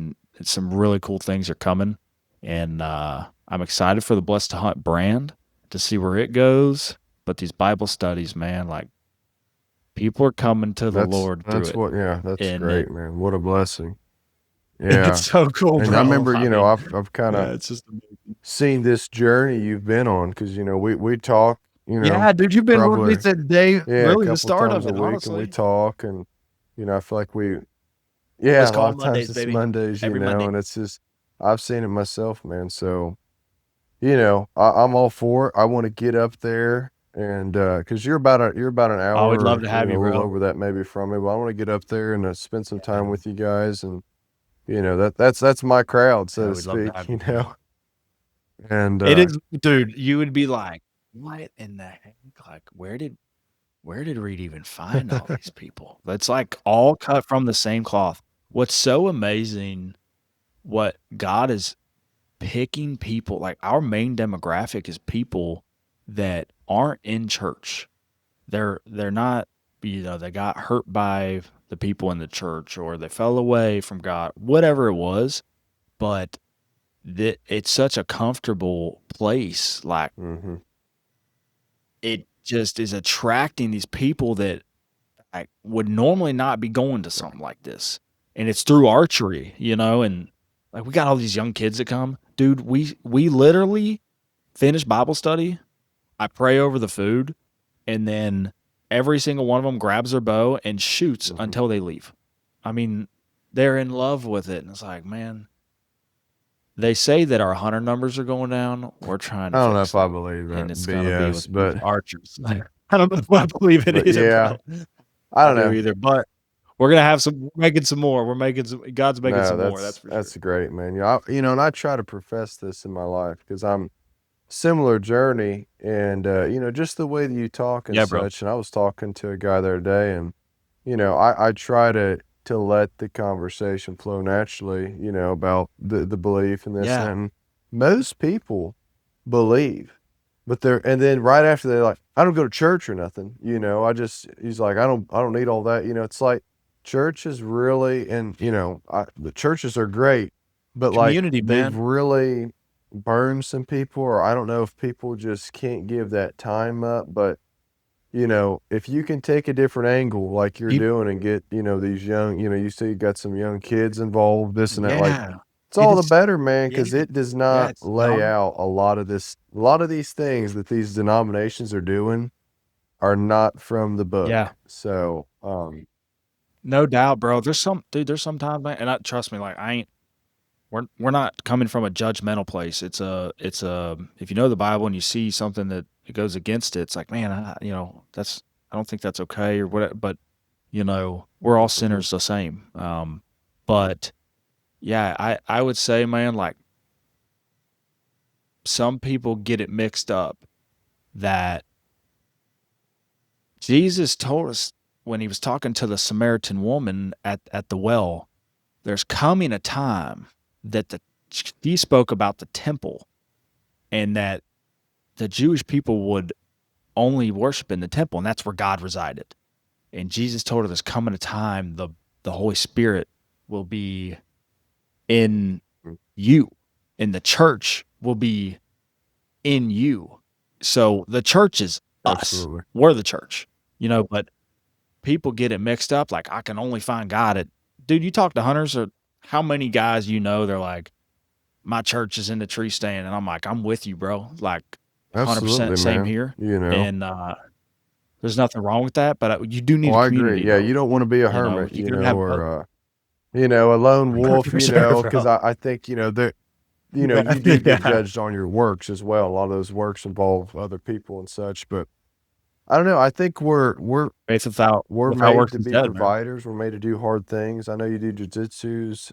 Speaker 2: some really cool things are coming, and I'm excited for the Blessed to Hunt brand to see where it goes. But these Bible studies, man, like people are coming to the Lord through
Speaker 1: That's
Speaker 2: it,
Speaker 1: what, yeah, that's
Speaker 2: and
Speaker 1: great, man. What a blessing.
Speaker 2: it's
Speaker 1: Yeah.
Speaker 2: so cool,
Speaker 1: And I
Speaker 2: bro.
Speaker 1: remember,
Speaker 2: I mean,
Speaker 1: I've kind of
Speaker 2: yeah, it's just amazing.
Speaker 1: seen this journey you've been on because, we talk,
Speaker 2: Yeah, dude, you've been with me
Speaker 1: probably,
Speaker 2: since day
Speaker 1: yeah, a
Speaker 2: really the
Speaker 1: couple
Speaker 2: start
Speaker 1: times
Speaker 2: of
Speaker 1: a
Speaker 2: it,
Speaker 1: week and we
Speaker 2: honestly.
Speaker 1: talk and, I feel like yeah,
Speaker 2: Let's
Speaker 1: a lot
Speaker 2: call
Speaker 1: of
Speaker 2: them
Speaker 1: times
Speaker 2: Mondays,
Speaker 1: it's
Speaker 2: baby.
Speaker 1: Mondays,
Speaker 2: Every Monday.
Speaker 1: and it's just, I've seen it myself, man. So, I'm all for it. I want to get up there and, cause you're about an
Speaker 2: I would love
Speaker 1: hour,
Speaker 2: to have
Speaker 1: a
Speaker 2: you,
Speaker 1: little
Speaker 2: bro.
Speaker 1: over that maybe from me, but I want to get up there and spend some
Speaker 2: Yeah,
Speaker 1: time with you guys. And, that's my crowd, so
Speaker 2: yeah,
Speaker 1: to
Speaker 2: we'd love to
Speaker 1: speak,
Speaker 2: have you, man.
Speaker 1: and,
Speaker 2: It is, dude. You would be like, "What in the heck? Like, where did Reed even find all these people?" That's like all cut from the same cloth. What's so amazing? What God is picking people like our main demographic is people that aren't in church. They're not. They got hurt by the people in the church, or they fell away from God, whatever it was. But that it's such a comfortable place. Like
Speaker 1: mhm.
Speaker 2: it just is attracting these people that I would normally not be going to something like this. And it's through archery, and like we got all these young kids that come. Dude, we literally finish Bible study. I pray over the food, and then every single one of them grabs their bow and shoots
Speaker 1: Mhm.
Speaker 2: until they leave. I mean, they're in love with it. And it's like, man, they say that our hunter numbers are going down. We're trying to
Speaker 1: I don't know
Speaker 2: fix
Speaker 1: if I
Speaker 2: that.
Speaker 1: believe
Speaker 2: And
Speaker 1: that
Speaker 2: it's going to be with
Speaker 1: BS,
Speaker 2: these
Speaker 1: but
Speaker 2: archers. I don't know if I believe it either,
Speaker 1: yeah,
Speaker 2: bro.
Speaker 1: I
Speaker 2: I
Speaker 1: don't
Speaker 2: do
Speaker 1: know.
Speaker 2: either. But we're making some more. God's making
Speaker 1: No,
Speaker 2: some more. That's for sure.
Speaker 1: that's great, man. And I try to profess this in my life because I'm similar journey, and just the way that you talk and
Speaker 2: Yeah, bro.
Speaker 1: such. And I was talking to a guy the other day, and I try to let the conversation flow naturally, about the belief and this and
Speaker 2: Yeah.
Speaker 1: that. And most people believe, but and then right after they're like, I don't go to church or nothing, he's like, I don't need all that. It's like church is really, and the churches are great, but like
Speaker 2: Community,
Speaker 1: they've
Speaker 2: man.
Speaker 1: really burned some people, or I don't know if people just can't give that time up, but if you can take a different angle like you're
Speaker 2: Peop
Speaker 1: doing and get, these young, you see you got some young kids involved, this and that, like,
Speaker 2: Yeah.
Speaker 1: it's
Speaker 2: It
Speaker 1: all the
Speaker 2: is.
Speaker 1: better, man,
Speaker 2: Yeah.
Speaker 1: because it does
Speaker 2: Yeah,
Speaker 1: not
Speaker 2: it's
Speaker 1: lay
Speaker 2: young.
Speaker 1: out a lot of these things that these denominations are doing are not from the
Speaker 2: Yeah.
Speaker 1: book. So,
Speaker 2: No doubt, bro. There's sometimes, man, and trust me, like I ain't we're not coming from a judgmental place. It's a if you know the Bible and you see something that it goes against it, it's like, man, that's I don't think that's okay or what. But we're all
Speaker 1: mhm,
Speaker 2: sinners the same. But yeah, I would say, man, like some people get it mixed up that Jesus told us when he was talking to the Samaritan woman at the well, there's coming a time that he spoke about the temple and that the Jewish people would only worship in the temple, and that's where God resided. And Jesus told her there's coming a time the Holy Spirit will be in
Speaker 1: mm,
Speaker 2: you, and the church will be in you. So the church is us.
Speaker 1: absolutely.
Speaker 2: We're the church, but people get it mixed up. Like I can only find God at, dude, you talk to hunters or how many guys, they're like, my church is in the tree stand. And I'm like, I'm with you, bro. Like 100%
Speaker 1: Absolutely,
Speaker 2: same
Speaker 1: man.
Speaker 2: here. And, there's nothing wrong with that, but you do
Speaker 1: Oh,
Speaker 2: need a
Speaker 1: I agree.
Speaker 2: community
Speaker 1: Yeah,
Speaker 2: though.
Speaker 1: you don't want to be a hermit,
Speaker 2: You gotta have both.
Speaker 1: or a lone wolf,
Speaker 2: For sure,
Speaker 1: because
Speaker 2: bro.
Speaker 1: I think, that
Speaker 2: Yeah.
Speaker 1: you do get
Speaker 2: Yeah.
Speaker 1: judged on your works as well. A lot of those works involve other people and such, but I don't know. I think
Speaker 2: Faith
Speaker 1: we're
Speaker 2: without
Speaker 1: made
Speaker 2: works
Speaker 1: to
Speaker 2: is
Speaker 1: be
Speaker 2: dead, man.
Speaker 1: providers. We're made to do hard things. I know you do jujitsu,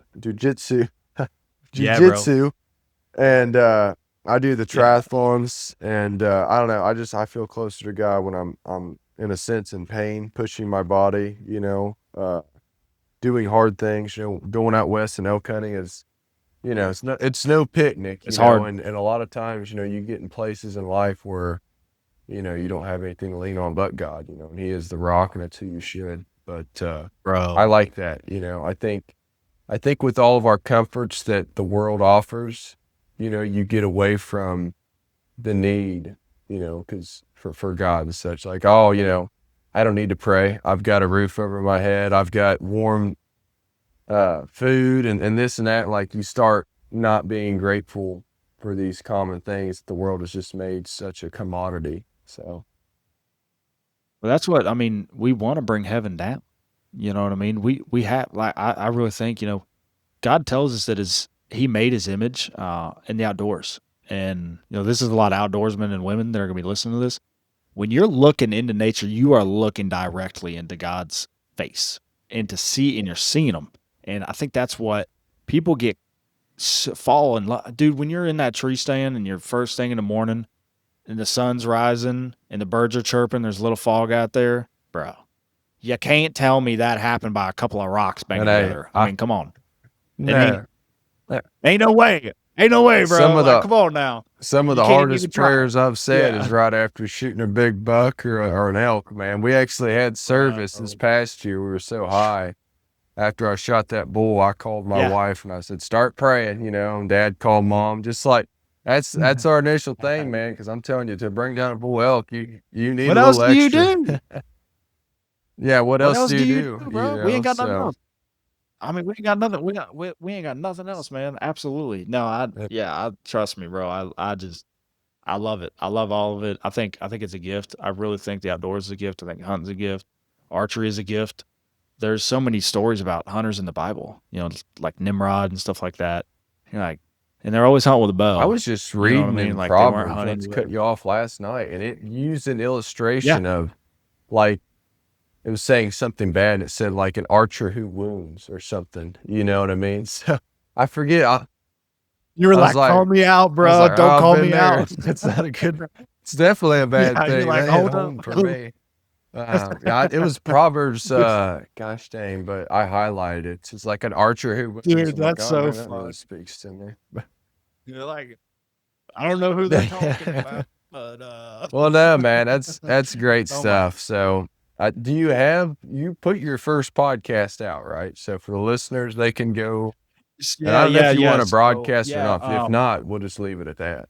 Speaker 2: Yeah, bro.
Speaker 1: jujitsu, and I do the
Speaker 2: Yeah.
Speaker 1: triathlons, and I don't know. I feel closer to God when I'm in a sense in pain, pushing my body. Doing hard things. Going out west and elk hunting is, it's no picnic.
Speaker 2: It's hard.
Speaker 1: And a lot of times, you get in places in life where you don't have anything to lean on but God, and He is the rock, and that's who you should. But I
Speaker 2: Bro.
Speaker 1: like that. I think with all of our comforts that the world offers, you get away from the need, because for God and such, like, oh, I don't need to pray. I've got a roof over my head. I've got warm food and this and that. Like you start not being grateful for these common things. The world has just made such a commodity. So.
Speaker 2: Well, that's what I mean, we wanna bring heaven down. You know what I mean? We have like I really think, God tells us that he made his image in the outdoors. And this is a lot of outdoorsmen and women that are gonna be listening to this. When you're looking into nature, you are looking directly into God's face and to see, and you're seeing him. And I think that's what people get fall in love. Dude, when you're in that tree stand and you're first thing in the morning and the sun's rising and the birds are chirping, there's a little fog out there, bro. You can't tell me that happened by a couple of rocks
Speaker 1: And
Speaker 2: banging together. I mean, come on. It
Speaker 1: no, uh,
Speaker 2: ain't no way. Ain't no way,
Speaker 1: some
Speaker 2: bro.
Speaker 1: of
Speaker 2: Like,
Speaker 1: the
Speaker 2: come on now.
Speaker 1: some of
Speaker 2: You
Speaker 1: the
Speaker 2: can't even
Speaker 1: hardest
Speaker 2: try.
Speaker 1: prayers I've said is
Speaker 2: Yeah.
Speaker 1: right after shooting a big buck or an elk, man. We actually had service this
Speaker 2: Bro.
Speaker 1: past year. We were so high. After I shot that bull, I called my
Speaker 2: Yeah.
Speaker 1: wife and I said, start praying, and Dad called Mom, just like That's our initial thing, man. Because I'm telling you, to bring down a bull elk, you need
Speaker 2: What
Speaker 1: a
Speaker 2: else
Speaker 1: little
Speaker 2: do you
Speaker 1: extra.
Speaker 2: do?
Speaker 1: Yeah. What
Speaker 2: What
Speaker 1: else
Speaker 2: else
Speaker 1: do
Speaker 2: do
Speaker 1: you
Speaker 2: you
Speaker 1: do?
Speaker 2: do,
Speaker 1: You
Speaker 2: bro? We
Speaker 1: know.
Speaker 2: ain't got nothing
Speaker 1: So
Speaker 2: else. I mean, we ain't got nothing. We ain't got nothing else, man. Absolutely. No,
Speaker 1: uh,
Speaker 2: I trust me, bro. I love it. I love all of it. I think it's a gift. I really think the outdoors is a gift. I think hunting's a gift. Archery is a gift. There's so many stories about hunters in the Bible, just like Nimrod and stuff like that. You're like, and they're always hunting with a
Speaker 1: I
Speaker 2: bow.
Speaker 1: was just
Speaker 2: You know what I
Speaker 1: reading
Speaker 2: mean?
Speaker 1: in
Speaker 2: Like they weren't
Speaker 1: Proverbs, not
Speaker 2: hunting
Speaker 1: to cut
Speaker 2: with.
Speaker 1: you off last night, and it used an
Speaker 2: Yeah,
Speaker 1: illustration of like it was saying something bad, and it said like an archer who wounds or something. You know what I mean? So I forget.
Speaker 2: you were
Speaker 1: I was
Speaker 2: like, call
Speaker 1: like,
Speaker 2: me out,
Speaker 1: I was
Speaker 2: bro.
Speaker 1: like,
Speaker 2: Don't
Speaker 1: oh, I've
Speaker 2: call
Speaker 1: been
Speaker 2: me
Speaker 1: there.
Speaker 2: out.
Speaker 1: It's not a good. It's definitely a bad
Speaker 2: Yeah, you're
Speaker 1: thing.
Speaker 2: like,
Speaker 1: That hit
Speaker 2: hold up,
Speaker 1: home for me. Yeah, it was Proverbs. Gosh dang, but I highlighted it. It's like an archer who wounds.
Speaker 2: dude.
Speaker 1: I'm like,
Speaker 2: That's
Speaker 1: oh
Speaker 2: so
Speaker 1: man, that really
Speaker 2: fun.
Speaker 1: speaks to me.
Speaker 2: You're like, I don't know who they're talking about, but
Speaker 1: Well, no, man, that's great
Speaker 2: oh my,
Speaker 1: stuff. So, do you put your first podcast out, right? So for the listeners, they can go. And I
Speaker 2: yeah,
Speaker 1: don't know
Speaker 2: yeah,
Speaker 1: if you want
Speaker 2: yeah.
Speaker 1: to
Speaker 2: So
Speaker 1: broadcast or
Speaker 2: yeah,
Speaker 1: not. If not, we'll just leave it at that.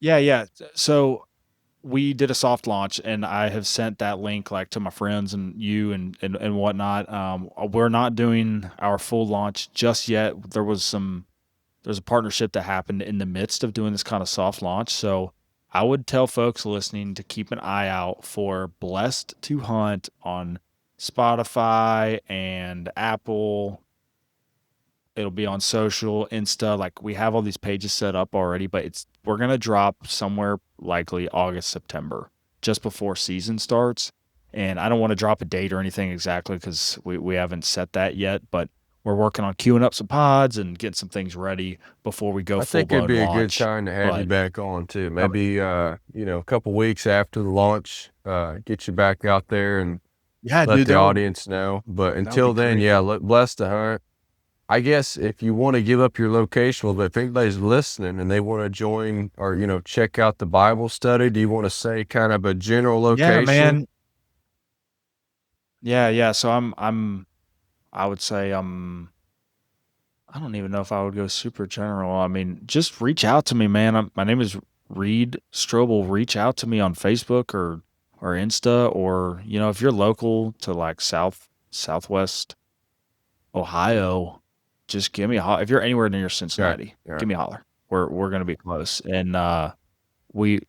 Speaker 2: yeah, yeah. So we did a soft launch, and I have sent that link like to my friends and you and whatnot. We're not doing our full launch just yet. There's a partnership that happened in the midst of doing this kind of soft launch. So I would tell folks listening to keep an eye out for Blessed to Hunt on Spotify and Apple. It'll be on social, Insta. Like we have all these pages set up already, but we're gonna drop somewhere likely August, September, just before season starts. And I don't want to drop a date or anything exactly because we haven't set that yet, but we're working on queuing up some pods and getting some things ready before we go
Speaker 1: I
Speaker 2: full
Speaker 1: think it'd
Speaker 2: blown
Speaker 1: be a good
Speaker 2: launch.
Speaker 1: time to have you
Speaker 2: But
Speaker 1: back on too.
Speaker 2: um,
Speaker 1: Maybe a couple weeks after the launch, get you back out there and
Speaker 2: yeah,
Speaker 1: let
Speaker 2: dude,
Speaker 1: the audience know. But
Speaker 2: that would be
Speaker 1: until then,
Speaker 2: great.
Speaker 1: yeah, bless the hunt. I guess if you want to give up your location, but if anybody's listening and they want to join or check out the Bible study, do you want to say kind of a general
Speaker 2: Yeah,
Speaker 1: location?
Speaker 2: man. Yeah, yeah. So I would say I don't even know if I would go super general. I mean, just reach out to me, man. My name is Reid Strobl. Reach out to me on Facebook or Insta, or if you're local to like Southwest Ohio, just give me a holler. If you're anywhere near
Speaker 1: Yeah,
Speaker 2: Cincinnati,
Speaker 1: yeah.
Speaker 2: give me a holler. We're gonna be close, and we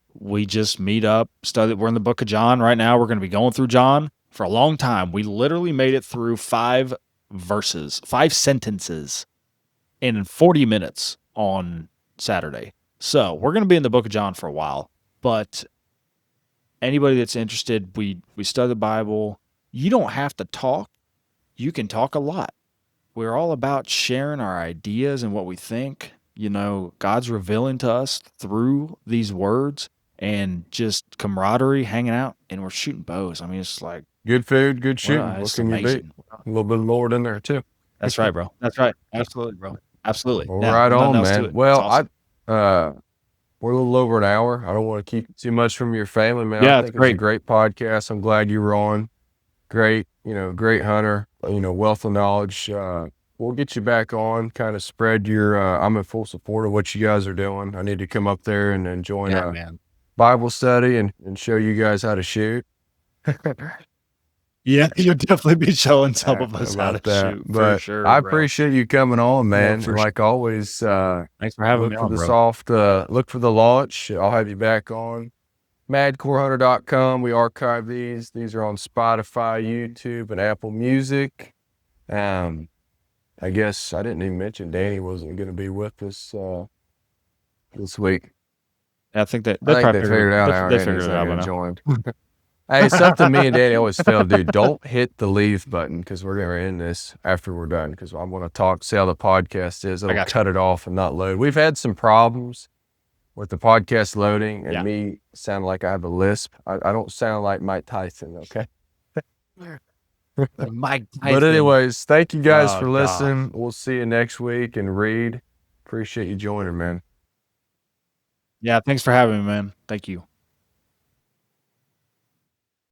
Speaker 2: just meet up. Study. We're in the Book of John right now. We're gonna be going through John for a long time. We literally made it through 5 verses, 5 sentences in 40 minutes on Saturday. So we're going to be in the book of John for a while, but anybody that's interested, we study the Bible. You don't have to talk. You can talk a lot. We're all about sharing our ideas and what we think. God's revealing to us through these words and just camaraderie, hanging out, and we're shooting bows. I mean, it's like,
Speaker 1: Good food, good shooting. What
Speaker 2: it's
Speaker 1: can you beat?
Speaker 2: amazing.
Speaker 1: A little bit of Lord in there too.
Speaker 2: That's right, bro. That's right. Absolutely, bro. Absolutely.
Speaker 1: Well,
Speaker 2: Yeah,
Speaker 1: right
Speaker 2: there's nothing
Speaker 1: on,
Speaker 2: else to
Speaker 1: man.
Speaker 2: it. It's
Speaker 1: Well,
Speaker 2: awesome.
Speaker 1: we're a little over an hour. I don't want to keep too much from your family, man. I
Speaker 2: Yeah, it's
Speaker 1: think it's a
Speaker 2: great.
Speaker 1: great podcast. I'm glad you were on. Great, great hunter, wealth of knowledge. We'll get you back on, kind of spread your, I'm in full support of what you guys are doing. I need to come up there and join
Speaker 2: Yeah,
Speaker 1: a
Speaker 2: man.
Speaker 1: Bible study and show you guys how to shoot.
Speaker 2: Yeah, you'll definitely be showing some of
Speaker 1: How
Speaker 2: us how to
Speaker 1: about that?
Speaker 2: shoot for
Speaker 1: But
Speaker 2: sure,
Speaker 1: I
Speaker 2: bro.
Speaker 1: appreciate you coming on,
Speaker 2: Oh,
Speaker 1: man.
Speaker 2: for
Speaker 1: And
Speaker 2: sure.
Speaker 1: like always,
Speaker 2: Thanks for having me
Speaker 1: look for
Speaker 2: on,
Speaker 1: the
Speaker 2: bro.
Speaker 1: look for the launch. I'll have you back on madcorehunter.com. We archive these. These are on Spotify, YouTube, and Apple Music. Um, I guess I didn't even mention Danny wasn't going to be with us this week.
Speaker 2: I think that
Speaker 1: I
Speaker 2: they
Speaker 1: think
Speaker 2: probably
Speaker 1: they figured out how
Speaker 2: they
Speaker 1: Andy's
Speaker 2: figured it
Speaker 1: not
Speaker 2: out by
Speaker 1: going to
Speaker 2: now.
Speaker 1: join. Hey, something me and Danny always fail to do. Don't hit the leave button because we're going to end this after we're done because I want to see how the podcast is.
Speaker 2: I
Speaker 1: It'll
Speaker 2: got you.
Speaker 1: cut it off and not load. We've had some problems with the podcast loading and
Speaker 2: Yeah.
Speaker 1: me sound like I have a lisp. I don't sound like Mike Tyson, okay?
Speaker 2: Mike
Speaker 1: But
Speaker 2: Tyson.
Speaker 1: anyways, thank you guys
Speaker 2: Oh
Speaker 1: for
Speaker 2: gosh.
Speaker 1: listening. We'll see you next week. And Reid, appreciate you joining, man.
Speaker 2: Yeah, thanks for having me, man. Thank you.